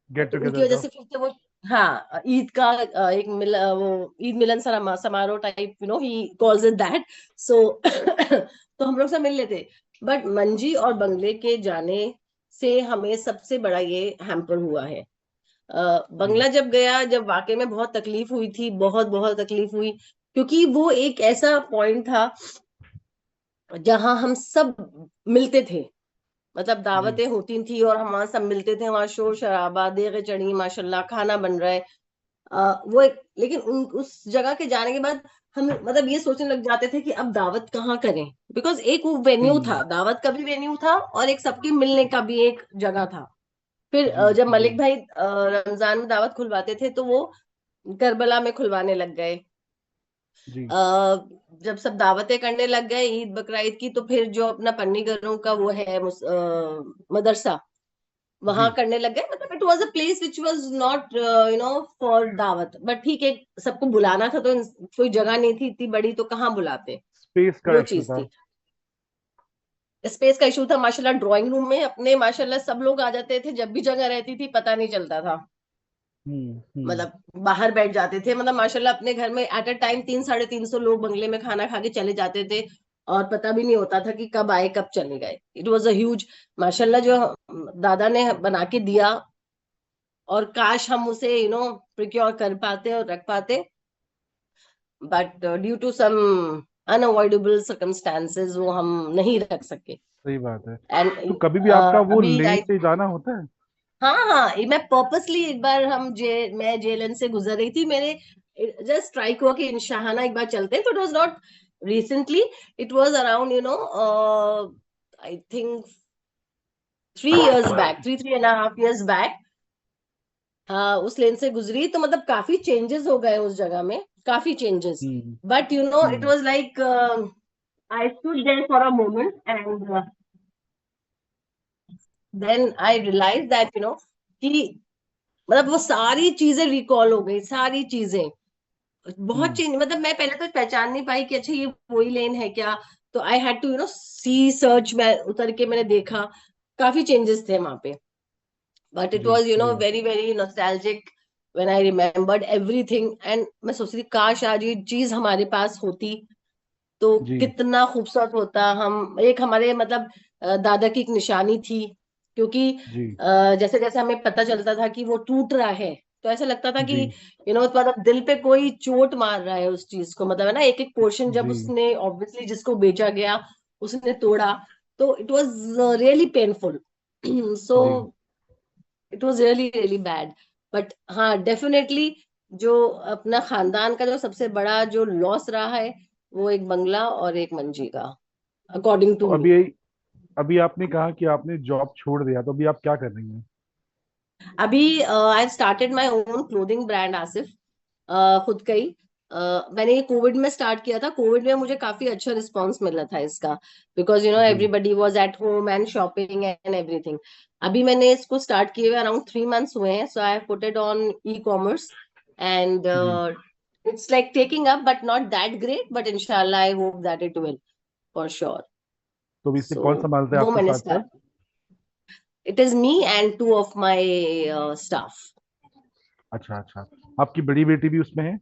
गेट तो उनकी टुगेदर वजह का। से फिर से वो, हाँ, ईद का एक वो ईद मिलन समारोह टाइप, ही कॉल्स इट दैट। सो तो हम लोग सब मिल लेते। बट मंजी और बंगले के जाने से हमें सबसे बड़ा ये हैम्पर हुआ है। जी। बंगला जब गया, जब वाकई में बहुत तकलीफ हुई थी, बहुत बहुत तकलीफ हुई, क्योंकि वो एक ऐसा पॉइंट था जहां हम सब मिलते थे। मतलब जी। दावतें होती थी और हम वहां सब मिलते थे, वहां शोर शराबा, देगे चढ़ी, माशाल्लाह खाना बन रहा है। लेकिन उस जगह के जाने के बाद हम मतलब ये सोचने लग जाते थे कि अब दावत कहाँ करें। बिकॉज एक वो वेन्यू हम्म। था, दावत का भी वेन्यू था और एक सबके मिलने का भी एक जगह था। फिर जी जब जी। मलिक भाई रमजान में दावत खुलवाते थे तो वो करबला में खुलवाने लग गए। जी जब सब दावतें करने लग गए ईद बकरा ईद की, तो फिर जो अपना पन्नी घरों का वो है मदरसा, जी। वहां करने लग गए। मतलब it was a place which was not for दावत, बट ठीक है, सबको बुलाना था तो कोई जगह नहीं थी इतनी बड़ी, तो कहाँ बुलाते। स्पेस का वो इशू चीज था। थी, स्पेस का इशू था। माशाल्लाह ड्राइंग रूम में अपने माशाल्लाह सब लोग आ जाते थे, जब भी जगह रहती थी पता नहीं चलता था। हम्म। मतलब बाहर बैठ जाते थे, मतलब माशाल्लाह अपने घर में एट अ टाइम 300-350 लोग बंगले में खाना खा के चले जाते थे, और पता भी नहीं होता था कि कब आए कब चले गए। इट वॉज अ ह्यूज, माशाल्लाह जो दादा ने बना के दिया, और काश हम उसे प्रिक्योर कर पाते और रख पाते, but due to some unavoidable circumstances वो हम नहीं रख सके। सही बात है। तो एंड कभी भी आपका वो अभी लेह से जाना होता है? हाँ हाँ, मैं पर्पसली एक बार मैं जेएलएन से गुजर रही थी, मेरे जस्ट स्ट्राइक हुआ कि इंशाहाना एक बार चलते हैं। तो it was not recently, it was around I think 3 years back, 3.5 years back. उस लेन से गुजरी तो मतलब काफी चेंजेस हो गए उस जगह में, काफी changes. Hmm but it hmm was like I stood there for a moment and then I realise that कि मतलब वो सारी चीजें रिकॉल हो गई, सारी चीजें बहुत हम्म चेंज। मतलब मैं पहले तो पहचान नहीं पाई कि अच्छा ये वही लेन है क्या। तो I had to see search, में उतर के मैंने देखा, काफी चेंजेस थे वहां पे। बट इट जी वाज जी very very nostalgic when I remembered everything. And मैं सोच रही काश आज ये चीज हमारे पास होती तो जी कितना खूबसूरत होता। हम एक हमारे मतलब दादा की एक निशानी थी, क्योंकि जी जैसे जैसे हमें पता चलता था कि वो टूट रहा है, तो ऐसा लगता था कि जी मतलब दिल पे कोई चोट मार रहा है उस चीज को। मतलब है ना, एक एक पोर्शन जब जी उसने ऑब्वियसली जिसको बेचा गया उसने तोड़ा, तो it was really painful. So जी। It was really really bad. But हाँ, डेफिनेटली जो अपना खानदान का जो सबसे बड़ा जो लॉस रहा है, वो एक बंगला और एक मंजी का, अकॉर्डिंग तो टू मी। अभी अभी आपने कहा कि आपने जॉब छोड़ दिया, तो अभी आप क्या कर रही हैं? अभी I started my own clothing brand Asif. खुद का ही। मैंने ये कोविड में स्टार्ट किया था। कोविड में मुझे काफी अच्छा रिस्पांस मिला था इसका, बिकॉज जी। Everybody was at home and shopping and everything. अभी मैंने इसको स्टार्ट किए हुए अराउंड 3 मंथ्स हुए हैं, so I have put it on e commerce and जी। it's like taking up, but not that great. But inshallah, I hope that it will for sure. तो अभी इसे So कौन संभालते हैं वो आपके मैंने साथ साथ? start. It is me and two of my staff. अच्छा अच्छा। आपकी बड़ी बेटी भी उसमें है,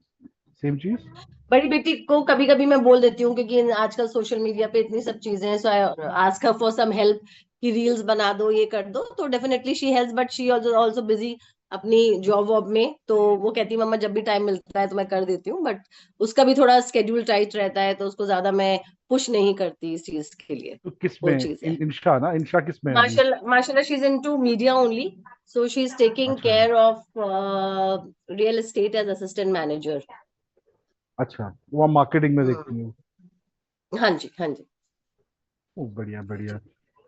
सेम चीज? बड़ी बेटी को कभी कभी मैं बोल देती हूँ, क्योंकि आजकल सोशल मीडिया पे इतनी सब चीजें हैं, so I ask her for some help कि रील्स बना दो, ये कर दो, तो definitely she helps, but she also busy अपनी जॉब वॉब में। तो वो कहती है मम्मा जब भी टाइम मिलता है तो मैं कर देती हूँ, बट उसका भी थोड़ा स्केड्यूल टाइट रहता है, तो उसको ज्यादा मैं पुश नहीं करती इस चीज के लिए। तो किस में वो चीज है। इंशा ना, इंशा किस में है अभी? माशाल्लाह she is into media only, so she is taking अच्छा care of real estate as assistant manager. अच्छा, वो आप मार्केटिंग में देखती हैं? हाँ जी, हाँ जी। ओ बढ़िया बढ़िया।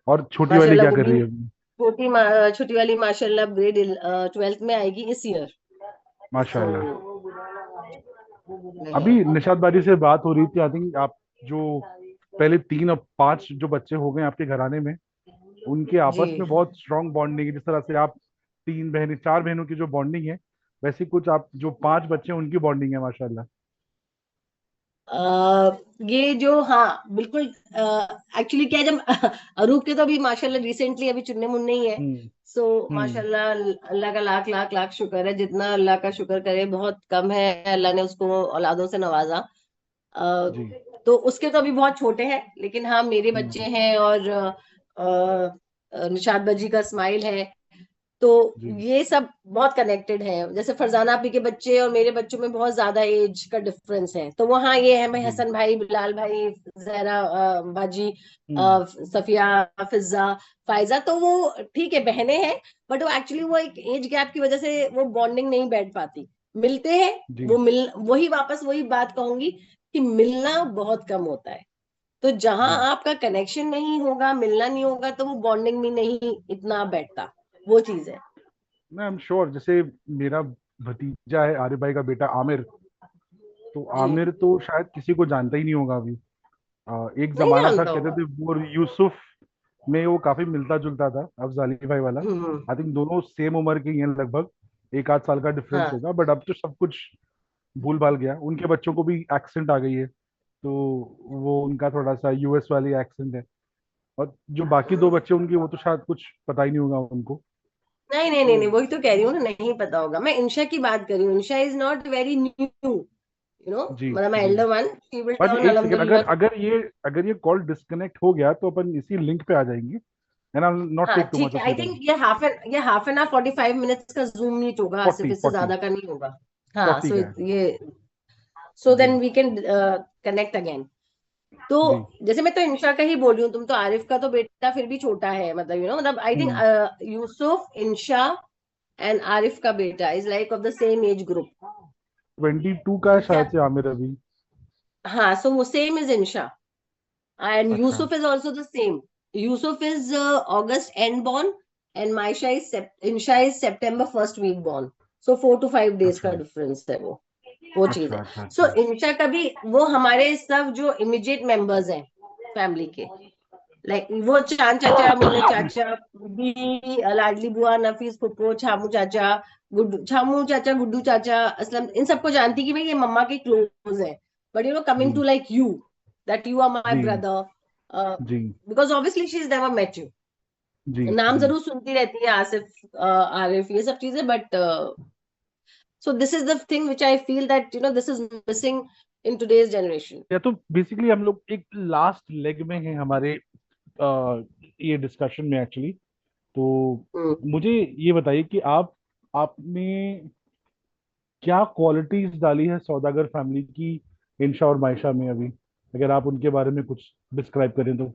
और छोटी वाली माशाल्लाह क्या वो कर भी, रही है अभी? छोटी वाली माशाल्लाह ग्रेड 12th में आएगी इस ईयर। सो माशाल्लाह। अभी निशात बाजी से बात हो रही थी, आई थिंक आप जो पहले 3 और 5 जो बच्चे हो गए आपके घराने में, उनके जी। आपस में बहुत स्ट्रांग बॉन्डिंग है। जिस तरह से आप 3 बहनें 4 बहनों की जो बॉन्डिंग है, वैसे कुछ आप जो 5 बच्चे हैं उनकी बॉन्डिंग है माशाल्लाह। अ, ये जो, हाँ बिल्कुल। एक्चुअली क्या है, जब अरूप के तो अभी माशाल्लाह रिसेंटली अभी चुन्ने मुन्ने ही है। हम्म। सो हम्म। माशाल्लाह अल्लाह का लाख लाख लाख शुक्र है, जितना अल्लाह का शुक्र करे बहुत कम है। अल्लाह ने उसको औलादों से नवाजा। अ, जी। तो उसके तो अभी बहुत छोटे हैं, लेकिन हाँ मेरे बच्चे हम्म। हैं, और निशात बजी का स्माइल है। तो जी। ये सब बहुत कनेक्टेड है। जैसे फरजाना आपी के बच्चे और मेरे बच्चों में बहुत ज्यादा एज का डिफरेंस है, तो वहाँ ये है, भाई जी। हसन भाई, बिलाल भाई, जहरा बाजी, हम्म। सफिया, फिजा, फायजा, तो वो ठीक है बहनें हैं, बट वो एक्चुअली वो एक एज गैप की वजह से वो बॉन्डिंग नहीं बैठ पाती। मिलते हैं, जी। वो मिल वही वापस वही बात कहूंगी कि मिलना बहुत कम होता है। तो जहां जी। आपका कनेक्शन नहीं होगा, मिलना नहीं होगा, तो वो बॉन्डिंग भी नहीं इतना बैठता। वो चीज है। मैं आई एम श्योर, जैसे मेरा भतीजा है आरिफ भाई का बेटा आमिर, तो जी। आमिर तो शायद किसी को जानता ही नहीं होगा अभी। एक नहीं जमाना था, जानता कहते होगा। थे वो और यूसुफ में वो काफी मिलता जुलता था, अफजाली भाई वाला। हम्म। आई थिंक दोनों सेम उम्र के ही हैं लगभग, 1 आध साल का डिफरेंस हाँ। होगा, बट अब तो सब कुछ भूल भाल गया। उनके बच्चों को भी एक्सेंट आ गई है, तो वो उनका थोड़ा सा यूएस वाली एक्सेंट है। और जो बाकी 2 बच्चे उनके, वो तो शायद कुछ पता ही नहीं होगा उनको। नहीं नहीं तो नहीं नहीं, वही तो कह रही हूँ ना, नहीं पता होगा। मैं इंशा की बात कर रही हूँ। इंशा इज नॉट वेरी न्यू, जी। मतलब मैं जी। एल्डर वन, शी विल बाजी टर्न एक सेकेंड, अगर अल्हम्दुलिल्लाह। अगर ये कॉल डिस्कनेक्ट हो गया तो अपन इसी लिंक पे आ जाएंगे, एंड आई विल नॉट हाँ टेक टू ठीक मच है, of I your time. Think ये हाफ एन आवर 45 मिनट्स का जूम मीट होगा आसिफ, 40 इससे 40। ज्यादा का नहीं होगा। हाँ 40 सो का है। ये, सो जी। Then we can connect again. तो जी। जैसे मैं तो इंशा का ही बोल रही हूँ, तुम तो आरिफ का तो बेटा फिर भी छोटा है, मतलब मतलब I think hmm. Yusuf, Insha and Arif का बेटा is like of the same age group. 22 का है इंशा, शायद से आमिर अभी। हाँ, सो वो सेम इज इंशा, and अच्छा Yusuf is also the same. Yusuf is August end born, and Insha is September first week born. So 4 to 5 days अच्छा का डिफरेंस है वो चीज अच्छा है। अच्छा। सो अच्छा इंशा का भी, वो हमारे सब जो इमीडिएट मेंबर्स हैं फैमिली के, लाइक वो चांद चाचा, मुन्ने चाचा, भी लाडली बुआ, नफीस फुप्पो, छामू चाचा, गुड्डू छामू चाचा, गुड्डू चाचा, असलम, इन सबको जानती कि भाई ये मम्मा के क्लोज है। बट कमिंग जी। To like you, that you are my जी। ब्रदर, जी। Because obviously she is never met you. जी। नाम जी। जरूर सुनती रहती है, आसिफ, आरिफ, ये सब चीजें, but so this is the thing which I feel that this is missing in today's generation. या तो बेसिकली हम लोग एक लास्ट लेग में हैं हमारे ये डिस्कशन में एक्चुअली। तो मुझे ये बताइए कि आपने क्या क्वालिटीज डाली है सौदागर फैमिली की इंशा और मायशा में अभी, अगर आप उनके बारे में कुछ डिस्क्राइब करें तो,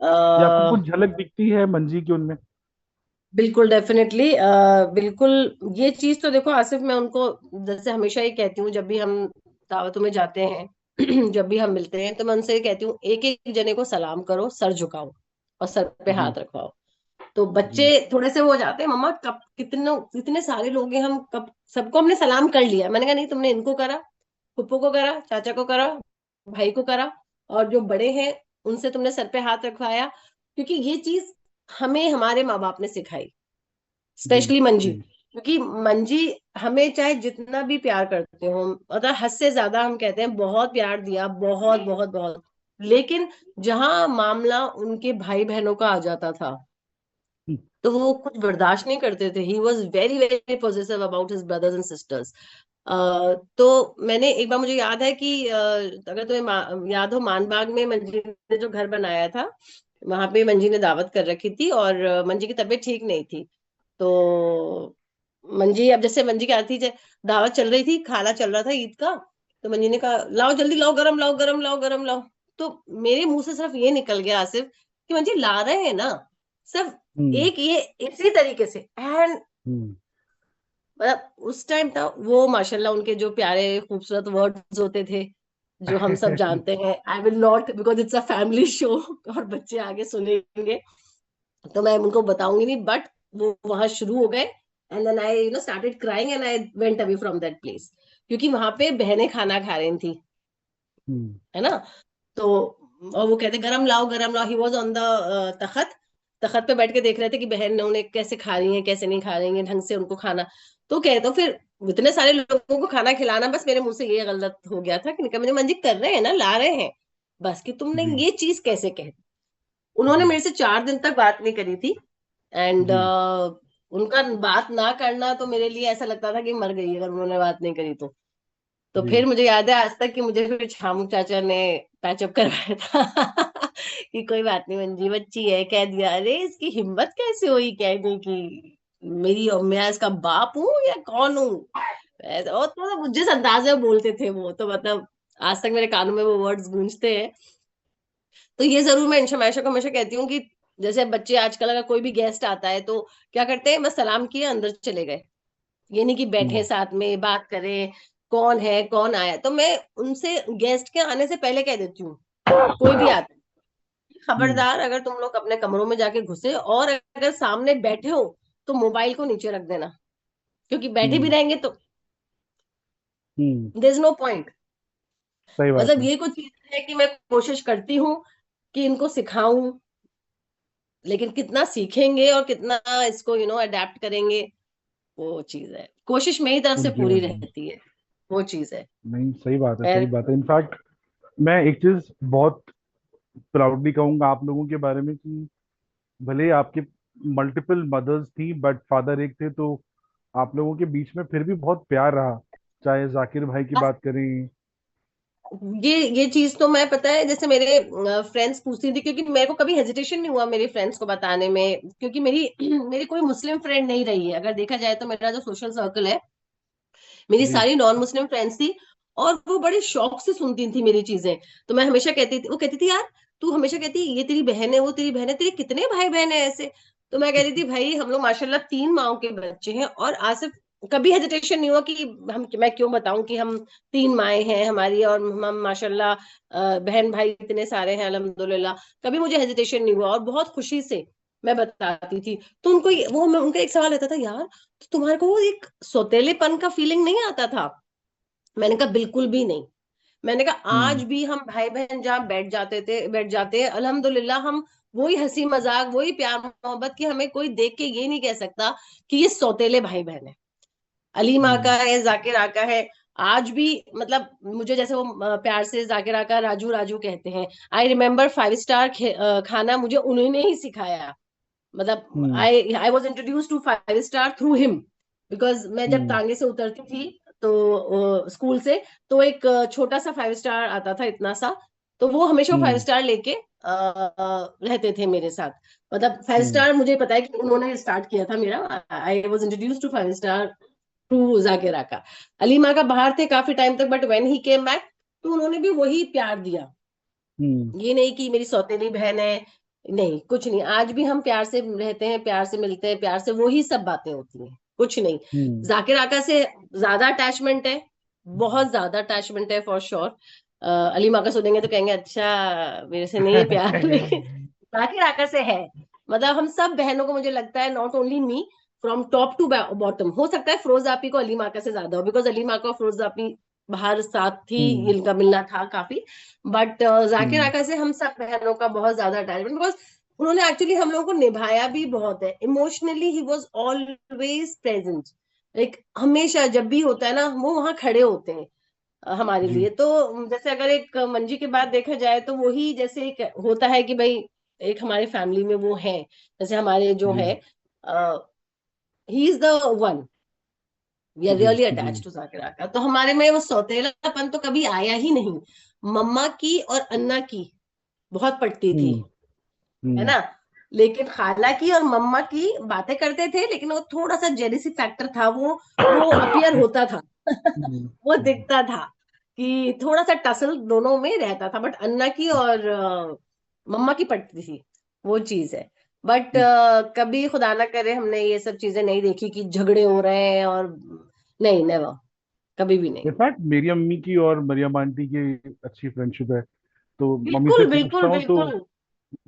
या आपको कुछ झलक दिखती है मंजी की उनमें? बिल्कुल डेफिनेटली, बिल्कुल। ये चीज तो देखो आसिफ, मैं उनको जैसे हमेशा ही कहती हूँ, जब भी हम दावतों में जाते हैं, जब भी हम मिलते हैं, तो मैं उनसे कहती हूँ एक एक जने को सलाम करो, सर झुकाओ और सर पे जी। हाथ रखवाओ। तो बच्चे जी। थोड़े से वो हो जाते हैं, मम्मा कब कितने कितने सारे लोग हैं, हम कब सबको हमने सलाम कर लिया। मैंने कहा नहीं, तुमने इनको करा, फुप्पो को करा, चाचा को करा, भाई को करा, और जो बड़े हैं उनसे तुमने सर पे हाथ रखवाया, क्योंकि ये चीज हमें हमारे माँ बाप ने सिखाई, जी। स्पेशली मंजी। जी। क्योंकि मंजी हमें चाहे जितना भी प्यार करते हो, मतलब हद से ज्यादा हम कहते हैं, बहुत प्यार दिया, बहुत बहुत बहुत, लेकिन जहां मामला उनके भाई बहनों का आ जाता था, हम्म। तो वो कुछ बर्दाश्त नहीं करते थे। He was very very positive about his brothers and sisters. तो मैंने एक बार, मुझे याद है कि अगर तुम्हें याद हो, मानबाग में मंजी ने जो घर बनाया था, वहां पे मंजी ने दावत कर रखी थी, और मंजी की तबीयत ठीक नहीं थी। तो मंजी, अब जैसे मंजी की आती थी, दावत चल रही थी, खाना चल रहा था ईद का, तो मंजी ने कहा लाओ जल्दी लाओ, गरम लाओ, गरम लाओ, गरम लाओ। तो मेरे मुंह से सिर्फ ये निकल गया आसिफ कि मंजी ला रहे हैं ना, सिर्फ हम्म। एक ये इसी तरीके से। एंड हम्म। मतलब उस टाइम था वो, माशाल्लाह उनके जो प्यारे खूबसूरत वर्ड्स होते थे, जो हम सब जानते हैं। आई will not, because it's a family show और बच्चे आगे सुनेंगे, तो मैं उनको बताऊंगी नहीं, बट वो वहां शुरू हो गए। And then I started crying and I went away from that place, क्योंकि वहां पे बहनें खाना खा रही थी, हम्म। है ना। तो और वो कहते गरम लाओ, गरम लाओ। ही वॉज ऑन द तखत, तखत पे बैठ के देख रहे थे कि बहन उन्हें कैसे खा रही हैं, कैसे नहीं खा रही हैं ढंग से उनको खाना। तो कहते, तो फिर इतने सारे लोगों को खाना खिलाना, बस मेरे मुंह से ये गलत हो गया था कि निकल, मुझे मंजिक कर रहे हैं ना, ला रहे हैं, बस कि तुमने जी। ये चीज कैसे कह। उन्होंने जी। मेरे से 4 दिन तक बात नहीं करी थी। एंड जी। उनका बात ना करना तो मेरे लिए ऐसा लगता था कि मर गई अगर उन्होंने बात नहीं करी तो जी। फिर मुझे याद है आज तक कि मुझे फिर छामू चाचा ने पैचअप करवाया था कि कोई बात नहीं मंजी, बच्ची है, कह दिया। अरे इसकी हिम्मत कैसे हुई कहने की, मेरी, मैं इसका बाप हूँ या कौन हूँ, और तो मतलब जिस अंदाज में बोलते थे वो, तो मतलब आज तक मेरे कानों में वो वर्ड्स गूंजते हैं। तो ये जरूर मैं इंशमाइशा को हमेशा कहती हूँ कि जैसे बच्चे आजकल अगर कोई भी गेस्ट आता है तो क्या करते हैं, बस सलाम किए अंदर चले गए, ये नहीं कि बैठे हम्म। साथ में बात करें, कौन है कौन आया। तो मैं उनसे गेस्ट के आने से पहले कह देती हूँ, कोई भी आता है, हम्म। खबरदार अगर तुम लोग अपने कमरों में जाके घुसे और अगर सामने बैठे हो तो मोबाइल को नीचे रख देना, क्योंकि बैठे भी हम्म। रहेंगे तो हम्म। There is no point. सही बात मतलब है। ये कुछ चीजें हैं कि मैं कोशिश करती हूँ कि इनको सिखाऊं, लेकिन कितना सीखेंगे और कितना इसको अडेप्ट करेंगे, वो चीज है, कोशिश मेरी तरफ से उनके पूरी ऊपर। रहती है, वो चीज है। नहीं, सही बात है, सही खैर, बात है। इनफैक्ट मैं एक चीज बहुत प्राउडली कहूंगा आप लोगों के बारे में कि भले ही आपके मल्टीपल मदर्स थी बट फादर एक थे, तो आप लोगों के बीच में फिर भी बहुत प्यार रहा। चाहे जाकिर भाई की बात करें। ये चीज तो मैं, पता है, जैसे मेरे फ्रेंड्स पूछती थी, क्योंकि मेरे को कभी हेजिटेशन नहीं हुआ मेरे फ्रेंड्स को बताने में, क्योंकि मेरी मेरी कोई मुस्लिम फ्रेंड नहीं रही है। अगर देखा जाए तो मेरा जो सोशल सर्कल है, मेरी जी। सारी नॉन मुस्लिम फ्रेंड्स थी, और वो बड़े शौक से सुनती थी मेरी चीजें। तो मैं हमेशा कहती थी, वो कहती थी यार, तू हमेशा कहती ये तेरी बहन है, वो तेरी बहन है, तेरे कितने भाई बहन है ऐसे। तो मैं कहती थी भाई हम लोग माशाल्लाह 3 माओ के बच्चे हैं, और आसिफ कभी हेजिटेशन नहीं हुआ कि हम, मैं क्यों बताऊं कि हम 3 माएँ हैं हमारी, और हम माशाल्लाह बहन भाई इतने सारे हैं अल्हम्दुलिल्लाह। कभी मुझे हेजिटेशन नहीं हुआ, और बहुत खुशी से मैं बताती थी। तो उनको वो, मैं उनका एक सवाल रहता था, यार तो तुम्हारे को वो एक सौतेलेपन का फीलिंग नहीं आता था। मैंने कहा बिल्कुल भी नहीं। मैंने कहा आज हम्म। भी हम भाई बहन जहाँ बैठ जाते हैं, अल्हम्दुलिल्लाह हम वही हंसी मजाक, वही प्यार मोहब्बत, की हमें कोई देख के ये नहीं कह सकता कि ये सौतेले भाई बहन है। अलीम आका हम्म। है, जाकिर आका है, आज भी मतलब मुझे जैसे वो प्यार से जाकिर आका राजू राजू कहते हैं। आई रिमेम्बर 5 स्टार खाना मुझे उन्होंने ही सिखाया। मतलब हम्म। I was introduce to 5 star through him, because मैं जब हम्म। टांगे से उतरती थी तो स्कूल से, तो एक छोटा सा 5 स्टार आता था, इतना सा, तो वो हमेशा 5 स्टार लेके रहते थे मेरे साथ। मतलब फाइव हम्म। स्टार मुझे पता है कि उन्होंने स्टार्ट किया था मेरा। I was introduce to 5 star through Zakir आका। अलीमा का बाहर थे काफी टाइम तक, but when he came back तो उन्होंने भी वही प्यार दिया। हम्म। ये नहीं कि मेरी सौतेली बहन है, नहीं, कुछ नहीं। आज भी हम प्यार से रहते हैं, प्यार से मिलते हैं, प्यार से वही सब बातें होती हैं, कुछ नहीं। हम्म। जाकिर आका से ज्यादा अटैचमेंट है, बहुत ज्यादा अटैचमेंट है फॉर श्योर। अली माँ का सुनेंगे तो कहेंगे अच्छा मेरे से नहीं है प्यार लेकिन जाकिर आका से है। मतलब हम सब बहनों को, मुझे लगता है not only me, from top to bottom, हो सकता है फिरोज आपी को अली माका से ज्यादा हो, बिकॉज अली माका और फिरोज आपी बाहर साथ ही हम्म। इनका मिलना था काफी। बट जाकिर हम्म। आका से हम सब बहनों का बहुत ज्यादा अटैचमेंट, बिकॉज उन्होंने एक्चुअली हम लोगों को निभाया भी बहुत है emotionally. He was always present, like हमेशा जब भी होता है ना वो वहां खड़े होते हैं हमारे जी। लिए। तो जैसे अगर एक मंजी के बाद देखा जाए तो वही जैसे एक होता है कि भाई एक हमारे फैमिली में वो है, जैसे हमारे जो जी। है, he is the one, we are जी। रियली जी। अटैच टू जाकिर आका। तो हमारे में वो सौतेलापन तो कभी आया ही नहीं। मम्मा की और अन्ना की बहुत पटती थी, हम्म। है हम्म। ना, लेकिन खाला की और मम्मा की बातें करते थे, लेकिन वो थोड़ा सा जेलिसी फैक्टर था, वो अपियर होता था। हम्म। वो दिखता था कि थोड़ा सा टसल दोनों में रहता था, बट अन्ना की और मम्मा की पटती थी, वो चीज है। बट कभी खुदा ना करे हमने ये सब चीजें नहीं देखी कि झगड़े हो रहे हैं, और नहीं, नेवर, कभी भी नहीं। इनफैक्ट मेरी अम्मी की और मरियम आंटी की अच्छी फ्रेंडशिप है। तो मम्मी से बिल्कुल पूछता बिल्कुल हूँ तो बिल्कुल।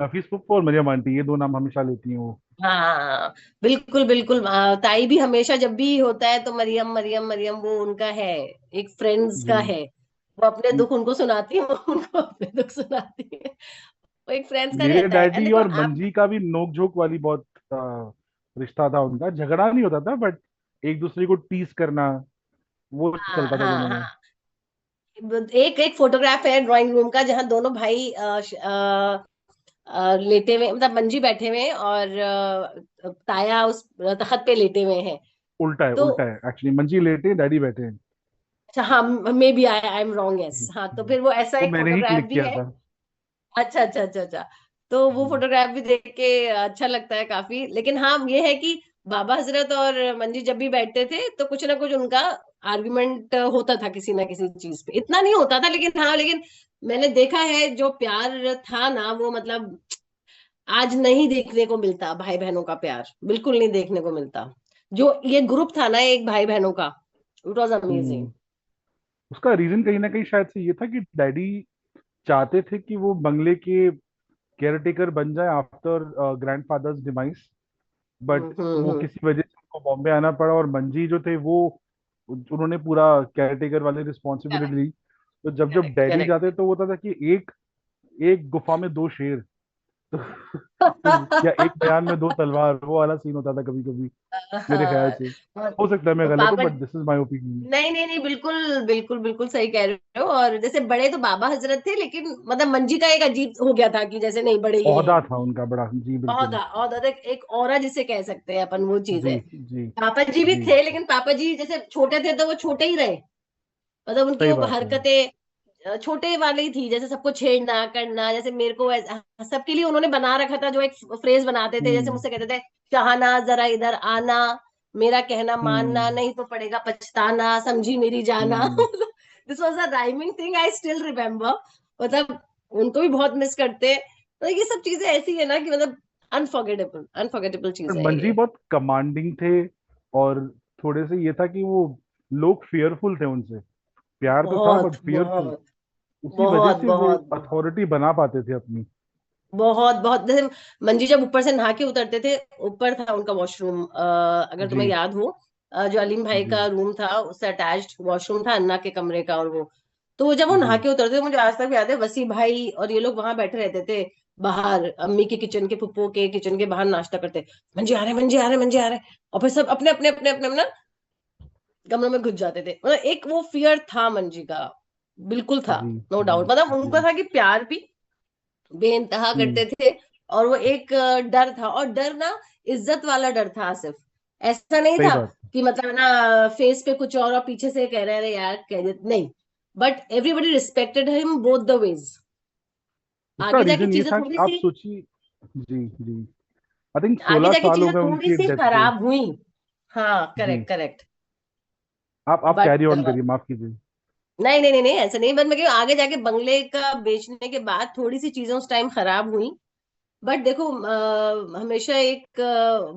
नफीस पप्पू और मरियम आंटी, ये दो नाम हमेशा लेती हैं वो। हाँ बिल्कुल बिल्कुल, ताई भी हमेशा जब भी होता है तो मरियम मरियम मरियम, वो उनका है, एक फ्रेंड्स का जी। है। वो अपने दुख उनको सुनाती है, वो उनको अपने दुख सुनाती है, वो एक फ्रेंड्स का मेरे रहता है। एंड डैडी देखो और आप, मंजी का भी नोक झोंक वाली बहुत रिश्ता था उनका। झगड़ा नहीं होता था बट एक दूसरे को टीज करना, वो हाँ चलता था हाँ दोनों में। हाँ, एक एक फोटोग्राफ है ड्राइंग रूम का जहाँ दोनों भाई लेटे हुए, मतलब मंजी बैठे हुए हैं और ताया उस तखत पे लेटे हुए हैं। उल्टा है, तो उल्टा है एक्चुअली, मंजी लेटे हैं, डैडी बैठे हैं। अच्छा, हाँ, maybe I am wrong, yes, हाँ, तो हम्म। फिर वो ऐसा वो एक मैंने ही फोटोग्राफ क्लिक भी किया है। था। अच्छा अच्छा अच्छा अच्छा। तो वो जी। फोटोग्राफ भी देख के अच्छा लगता है काफी। लेकिन हाँ ये है कि बाबा हजरत और मंजी जब भी बैठते थे तो कुछ ना कुछ उनका आर्गुमेंट होता था किसी ना किसी चीज पे, इतना नहीं होता था लेकिन हाँ, लेकिन मैंने देखा है जो प्यार था ना, वो मतलब आज नहीं देखने को मिलता, भाई बहनों का प्यार बिल्कुल नहीं देखने को मिलता। जो ये ग्रुप था ना एक भाई बहनों का, इट वॉज अमेजिंग। हम्म। उसका रीजन कहीं ना कहीं शायद से ये था कि डैडी चाहते थे कि वो बंगले के केयरटेकर बन जाए आफ्टर ग्रैंडफादर्स डिमाइस। बट वो हम्म। किसी वजह से उनको बॉम्बे आना पड़ा, और मंजी जो थे वो उन्होंने पूरा केयरटेकर वाली रिस्पॉन्सिबिलिटी करेक्ट ली। तो जब जब करेक्ट डैडी करेक्ट। जाते तो वो होता था कि एक एक गुफा में दो शेर, तो या एक बयान में दो तलवार, वो वाला सीन होता था कभी कभी, मेरे ख्याल हाँ, से। और हो सकता है मैं गलत हूँ पापा, but this is my opinion. नहीं नहीं नहीं, बिल्कुल बिल्कुल बिल्कुल सही कह रहे हो। और जैसे बड़े तो बाबा हजरत थे, लेकिन मतलब मंजी का एक अजीब हो गया था कि जैसे नहीं, बड़े ये हैं। ओहदा था उनका बड़ा, जी बहुत, बिल्कुल। और एक औरा जिसे कह सकते हैं अपन, वो चीज जी। है। जी। पापा जी भी जी। थे, लेकिन पापा जी जैसे छोटे थे तो वो छोटे ही रहे, मतलब उनकी सही वो बात है। हरकतें छोटे वाली ही थी, जैसे सबको छेड़ना करना, जैसे मेरे को सबके लिए उन्होंने बना रखा था जो एक फ्रेज बनाते थे, जैसे हम्म। मुझसे कहते थे, चाहना जरा इधर आना, मेरा कहना मानना, हम्म। नहीं तो पड़ेगा पछताना, समझी मेरी जाना। हम्म। This was a rhyming thing, I still remember. मतलब उनको भी बहुत मिस करते हैं। तो ये सब चीजें ऐसी है ना कि मतलब अनफॉरगेटेबल अनफॉरगेटेबल पर चीजें हैं मंजी ये। बहुत कमांडिंग थे, और थोड़े से ये था कि वो लोग फेयरफुल थे उनसे। प्यार तो था बट बहुत फेयरफुल। बहुत उसी वजह बहुत से वो बहुत बहुत अथॉरिटी बना पाते थे अपनी। बहुत बहुत, जैसे मंजी जब ऊपर से नहा के उतरते थे, ऊपर था उनका वॉशरूम, अगर तुम्हें जी। याद हो, जो अलीम भाई जी। का रूम था उससे अटैच्ड वॉशरूम था अन्ना के कमरे का, और वो, तो वो जब वो जी। नहा के उतरते थे, मुझे आज तक याद है, वसी भाई और ये लोग वहां बैठे रहते थे बाहर, अम्मी के किचन के, फुप्पो के किचन के बाहर नाश्ता करते, मंजी आ रहे, मंजी आ रहे, मंजी आ रहे, और फिर सब अपने अपने अपने अपने अपना कमरों में घुस जाते थे। मतलब एक वो फियर था मंजी का, बिल्कुल था, जी। नो जी। डाउट। मतलब उनका जी। था कि प्यार भी बेइंतहा हम्म। करते थे, और वो एक डर था, और डर ना इज्जत वाला डर था सिर्फ, ऐसा नहीं सही था बात। कि मतलब ना फेस पे कुछ और पीछे से कह रहे हैं, "अरे यार कह दे", नहीं, but everybody respected him both the ways. उसका आगे जाके रीजन ये चीजें था कि थोड़ी आप सी, सोचिए। जी। जी। आई थिंक आगे 16 जाके साल हो चीजें गए थोड़ी उनकी सी डेथ को। खराब हुई। हाँ जी। Correct correct. आप कैरी बट ऑन करिए, माफ कीजिए। नहीं नहीं नहीं नहीं, ऐसा नहीं, बट मैं क्यों, आगे जाके बंगले का बेचने के बाद थोड़ी सी चीजें उस टाइम खराब हुई। बट देखो हमेशा एक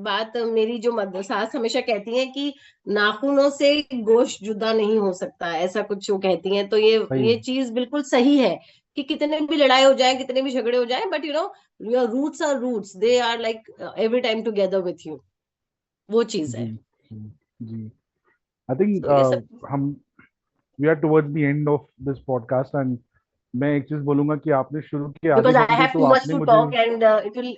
बात मेरी जो सास हमेशा कहती है कि नाखूनों से गोश्त जुदा नहीं हो सकता, ऐसा कुछ वो कहती हैं, तो सही। ये चीज बिल्कुल सही है। कि कितने भी लड़ाई हो जाए, कितने भी झगड़े हो जाए, but your roots are roots, they are like every time together with you. वो चीज जी है। जी जी। आई थिंक तो ये सब, हम we are towards the end of this podcast, and मैं एक चीज बोलूंगा कि आपने शुरू किया आधे बिकॉज आई घंटे हैव तो टू मच आपने टू मुझे, talk and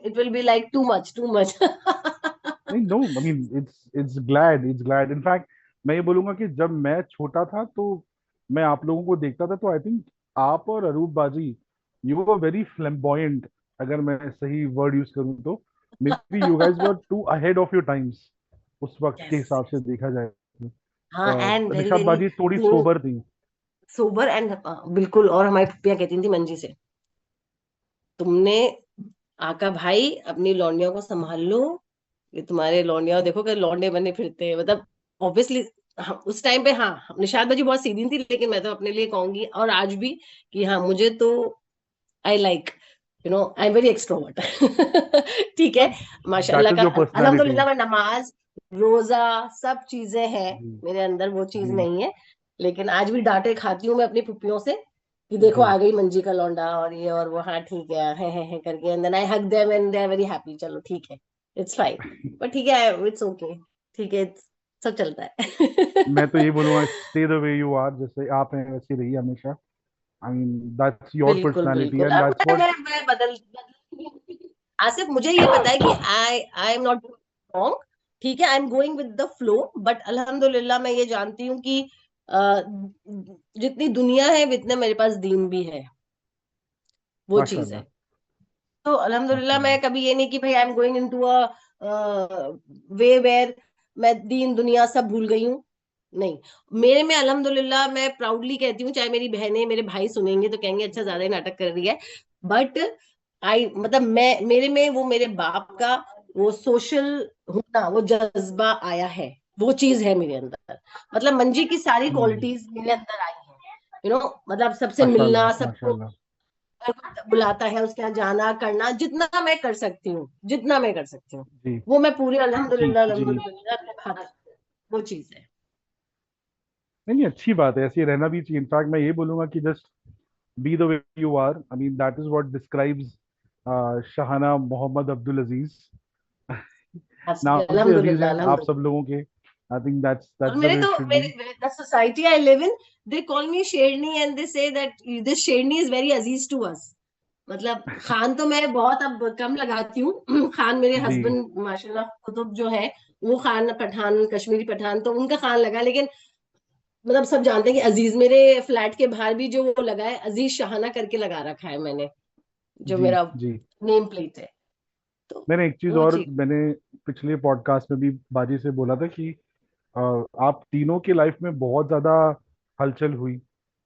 it will be like too much. नहीं no, I mean it's glad in fact मैं ये बोलूंगा कि जब मैं छोटा था तो मैं आप लोगों को देखता था, तो आई थिंक आप और अरूप बाजी, यू वर वेरी फ्लैम्बॉयंट, अगर मैं सही वर्ड यूज करूं तो। Maybe you guys were too ahead of your times उस वक्त के यस। हिसाब से देखा जाए। हाँ, एंड वेरी निशाद वेरी बाजी थोड़ी सोबर थी। सोबर एंड, बिल्कुल। और हमारी पप्पियां कहती थी मंजी से, तुमने आका भाई अपनी लौंडियों को संभाल लो, ये तुम्हारे लौंडिया देखो कि लौंडे बने फिरते हैं, मतलब ऑब्वियसली। उस टाइम पे हाँ, निशाद बाजी बहुत सीधी थी, लेकिन मैं तो अपने लिए कहूंगी और आज भी कि हाँ, मुझे तो I like, I am very extrovert. ठीक है, माशाल्लाह दैट इज का। Your personality. अल्हम्दुलिल्लाह, मैं नमाज, रोजा, सब चीजें हैं जी मेरे अंदर, वो चीज जी नहीं है। लेकिन आज भी डांटे खाती हूँ मैं अपनी फुप्पियों से कि देखो जी। आ गई मंजी का लौंडा और ये और वो, हाँ ठीक है करके, and then I hug them and they are very happy, चलो ठीक है, इट्स फाइन। पर ठीक है, इट्स ओके, ठीक है, सब चलता मैं तो है। ये बोलूंगा, stay the way you are, जैसे आप हैं वैसे रहिए हमेशा। आई मीन दैट्स योर बिल्कुल पर्सनालिटी बिल्कुल, एंड अब दैट्स व्हाट। मैं बदल आसिफ, मुझे ये पता है कि आई एम नॉट रॉन्ग, ठीक है, आई am going with the flow, but अल्हम्दुलिल्लाह मैं ये जानती हूँ कि जितनी दुनिया है उतने मेरे पास दीन भी है, वो चीज माशाल्लाह है। तो अल्हम्दुलिल्लाह माशाल्लाह। मैं कभी ये नहीं कि भाई I am going into a way where मैं दीन दुनिया सब भूल गई हूँ, नहीं। मेरे में अल्हम्दुलिल्लाह मैं प्राउडली कहती हूँ, चाहे मेरी बहनें मेरे भाई सुनेंगे तो कहेंगे अच्छा ज्यादा ही नाटक कर रही है, बट आई मतलब मैं, मेरे में वो मेरे बाप का वो सोशल होना, वो जज्बा आया है, वो चीज है मेरे अंदर। मतलब मंजी की सारी हम्म, क्वालिटीज मेरे अंदर आई है, मतलब सबसे मिलना, माशाल्लाह सबको माशाल्लाह। बुलाता है उसके यहाँ जाना करना, जितना मैं कर सकती हूँ, जितना मैं कर सकती हूँ, जी वो मैं पूरी जी अल्हम्दुलिल्लाह जी। अल्हम्दुलिल्लाह निभा, वो चीज है। नहीं नहीं, अच्छी बात है, ऐसे रहना भी चाहिए। इनफैक्ट मैं ये बोलूंगा कि just be the way you are, I mean that is what describes Shahana Mohammad Abdul Aziz. नाम से अजीज अल्हम्दुलिल्लाह हैं आप सब अल्हम्दुलिल्लाह। लोगों के। आई थिंक दैट्स और दैट्स द मेरे वे तो इट शुड बी। मेरे the society I live in, they call me शेरनी and they say that this शेरनी is very aziz to us. मतलब खान तो मैं बहुत अब कम लगाती हूँ। खान मेरे जी हस्बैंड माशाल्लाह कुतुब जो है, वो खान पठान, कश्मीरी पठान, तो उनका खान लगा, लेकिन मतलब सब जानते हैं कि अजीज, मेरे फ्लैट के बाहर भी जो वो लगा है, अजीज शाहाना करके लगा रखा है मैंने, जो जी मेरा जी। नेम प्लेट है। तो मैंने एक चीज वो और, चीज मैंने पिछले पॉडकास्ट में भी बाजी से बोला था कि आप तीनों की लाइफ में बहुत ज्यादा हलचल हुई।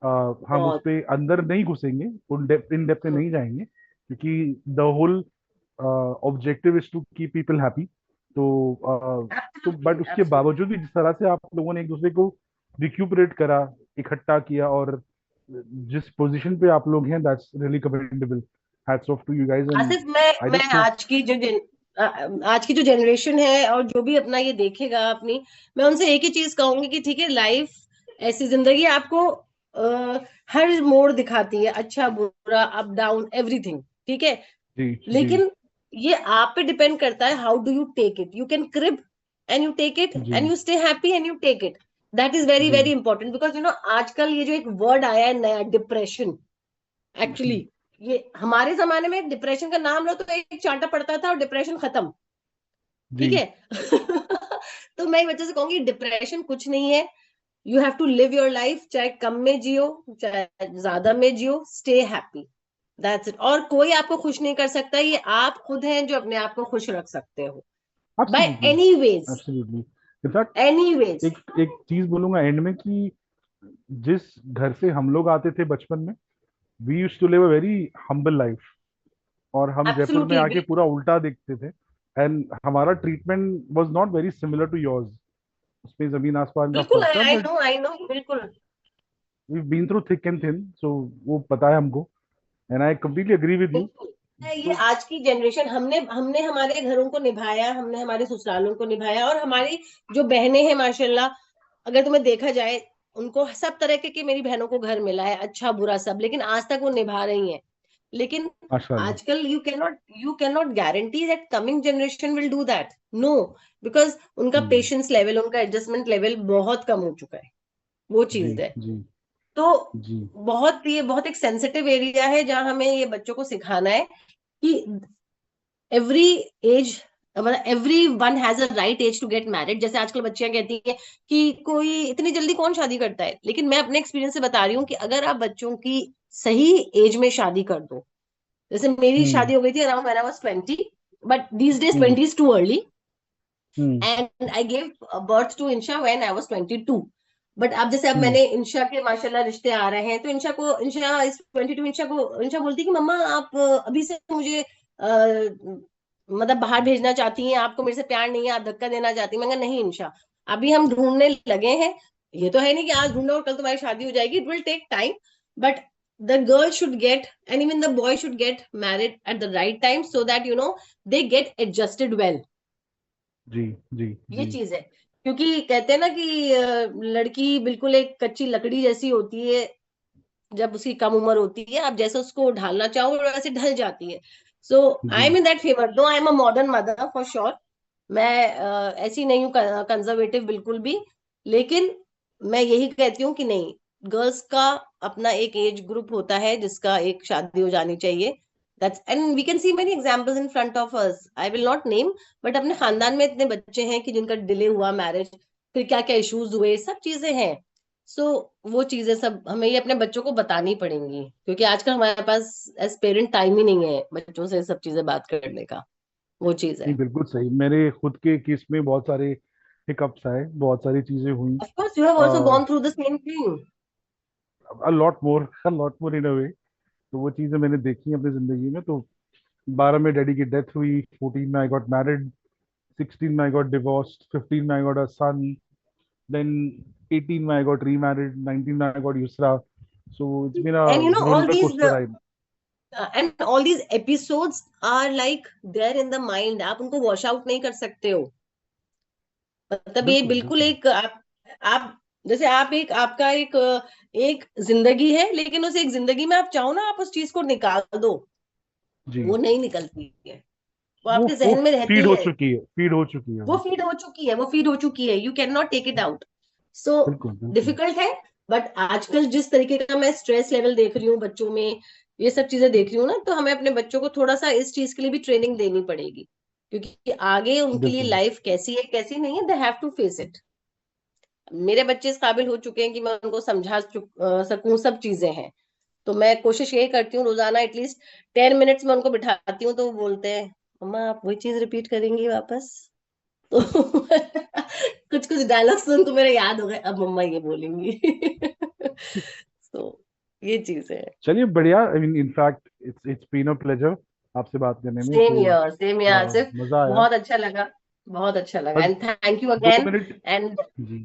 हम उस बहुत। पे अंदर नहीं घुसेंगे, इन डेप्थ में नहीं जाएंगे, क्योंकि the whole objective is to keep people happy. तो बट एब्सोल्युटली उसके एब्सोल्युटली। बावजूद भी जिस तरह से आप लोगों ने एक दूसरे को रिक्यूपरेट करा, इकट्ठा किया, और जिस पोजीशन पे आप लोग हैं, that's really commendable. Hats off to you guys, and Asif, मैं आई मैं जस्ट होप। आज की जो जनरेशन है और जो भी अपना ये देखेगा अपनी, मैं उनसे एक ही चीज कहूंगी कि ठीक है, लाइफ ऐसी जिंदगी आपको हर मोड़ दिखाती है, अच्छा बुरा, अप डाउन, एवरीथिंग, ठीक है। जी जी लेकिन ये आप पे डिपेंड करता है, how do you take it, you can crib and you take it जी and you stay happy and you take it, that is very जी वेरी इंपॉर्टेंट। बिकॉज आजकल ये जो एक वर्ड आया है नया, डिप्रेशन, एक्चुअली जी ये हमारे जमाने में डिप्रेशन का नाम लो तो एक चांटा पड़ता था और डिप्रेशन खत्म, जी। ठीक है। तो मैं एक बच्चे से कहूंगी, डिप्रेशन कुछ नहीं है, you have to live your life, चाहे कम में जियो चाहे ज्यादा में जियो, स्टे हैप्पी, दैट्स इट। और कोई आपको खुश नहीं कर सकता, ये आप खुद हैं जो अपने आप को खुश रख सकते हो, by absolutely any ways, absolutely. In fact any ways. एक एक चीज बोलूंगा एंड में कि जिस घर से हम लोग आते थे बचपन में, we use to live a very humble life, और हम जयपुर में एब्सोल्युटली, आके पूरा बिल्कुल। उल्टा देखते थे। एंड हमारा treatment was not very similar to yours, उसमें जमीन आसमान का बिल्कुल, फर्क था, बट आई नो बिल्कुल। We been through thick and thin, so वो पता है हमको, and I completely agree with you. बिल्कुल ये तो आज की जनरेशन, हमने हमने हमारे घरों को निभाया, हमने हमारे ससुरालों को निभाया, और हमारी जो बहनें हैं माशाल्लाह, अगर तुम्हें देखा जाए, उनको सब तरह के मेरी बहनों को घर मिला है, अच्छा बुरा सब, लेकिन आज तक वो निभा रही हैं। लेकिन माशाल्लाह। आजकल you can not guarantee that coming generation will do that, no, because उनका हम्म। पेशेंस लेवल, उनका एडजस्टमेंट लेवल बहुत कम हो चुका है, वो जी चीज है। जी तो जी। ये बहुत एक सेंसिटिव एरिया है जहां हमें ये बच्चों को सिखाना है कि एवरी एज, मतलब everyone has a right age to get married. जैसे आजकल बच्चियां कहती हैं कि कोई इतनी जल्दी कौन शादी करता है, लेकिन मैं अपने एक्सपीरियंस से बता रही हूँ कि अगर आप बच्चों की सही एज में शादी कर दो, जैसे मेरी हम्म शादी हो गई थी around when I was 20, but these days hmm 20 is too early, hmm and I gave birth to Insha when I was 22। But अब जैसे अब हम्म मैंने इंशा के माशाल्लाह रिश्ते आ रहे हैं, तो इंशा इस 22, इंशा बोलती कि मम्मा आप अभी से मुझे मतलब बाहर भेजना चाहती हैं, आपको मेरे से प्यार नहीं है, आप धक्का देना चाहती हैं। मैं कहा नहीं इंशा, अभी हम ढूंढने लगे हैं, ये तो है नहीं कि आज ढूंढो और कल तुम्हारी शादी हो जाएगी, it will take time, but the girl should get and even the boy should get married at the right time so that they get adjusted well। जी जी ये जी। चीज है, क्योंकि कहते हैं ना कि लड़की बिल्कुल एक कच्ची लकड़ी जैसी होती है, जब उसकी कम उम्र होती है आप जैसे उसको ढालना चाहो वैसे ढल जाती है। सो आई जी am in that favour, though I am a modern mother for sure. मैं ऐसी नहीं हूँ कंजर्वेटिव बिल्कुल भी, लेकिन मैं यही कहती हूँ कि नहीं, गर्ल्स का अपना एक एज ग्रुप होता है जिसका एक शादी हो जानी चाहिए। That's and we can see many examples in front of us, I will not name, but अपने खानदान में इतने बच्चे हैं कि जिनका डिले हुआ मैरिज, फिर क्या क्या इश्यूज हुए, सब चीजें हैं। सो वो चीजें सब हमें ये अपने बच्चों को बतानी पड़ेंगी, क्योंकि आजकल हमारे पास एज पेरेंट टाइम ही नहीं है बच्चों से सब चीजें बात करने का, वो चीज नहीं, है। बिल्कुल सही। मेरे खुद के केस में बहुत सारे हिकअप्स आए, बहुत सारी चीजें हुई। Of course, you have also gone through the same thing. A lot more in a way. तो वो चीजें मैंने देखी अपनी जिंदगी में। तो 12 में डैडी की डेथ हुई, 14 में आई गॉट मैरिड, 16 में आई गॉट डिवोर्स्ड, 15 में I got a sun, then 18 में आई गॉट रीमैरिड, 19 में I got Yusra. So it's been a And all roller these coaster ride. episodes are like there in the mind, आप उनको wash out नहीं कर सकते हो। मतलब ये बिल्कुल बिल्कुल बिल्कुल। एक आप जैसे आप एक आपका एक जिंदगी है, लेकिन उस एक जिंदगी में आप चाहो ना आप उस चीज को निकाल दो, जी। वो नहीं निकलती है, वो वो आपके वो जहन में फीड रहती हो है, चुकी है, फीड हो चुकी है वो वो। फीड हो चुकी है, वो फीड हो चुकी है, you can not take it out. So बिल्कुल बिल्कुल। डिफिकल्ट है। बट आजकल जिस तरीके का मैं स्ट्रेस लेवल देख रही हूँ बच्चों में, ये सब चीजें देख रही हूँ ना, तो हमें अपने बच्चों को थोड़ा सा इस चीज के लिए भी ट्रेनिंग देनी पड़ेगी, क्योंकि आगे उनके लिए बिल्कुल लाइफ कैसी है कैसी नहीं है, they have to face it. मेरे बच्चे इस काबिल हो चुके हैं कि मैं उनको सकूं, सब चीजें हैं। तो मैं कोशिश यही करती हूँ रोजाना एटलीस्ट 10 मिनट्स में उनको बिठाती हूँ, तो वो बोलते हैं मम्मा आप वही चीज रिपीट करेंगी वापस। तो कुछ कुछ डायलॉग सुन तो मेरे याद हो गए, अब मम्मा ये बोलेंगी। तो ये चीज है। चलिए बढ़िया। I mean in fact it's it's been a pleasure आपसे बात करने में। तो सेम यार, सिर्फ मजा आया। बहुत अच्छा लगा, बहुत अच्छा लगा, बस एंड थैंक यू दो अगेन। Minute and ji.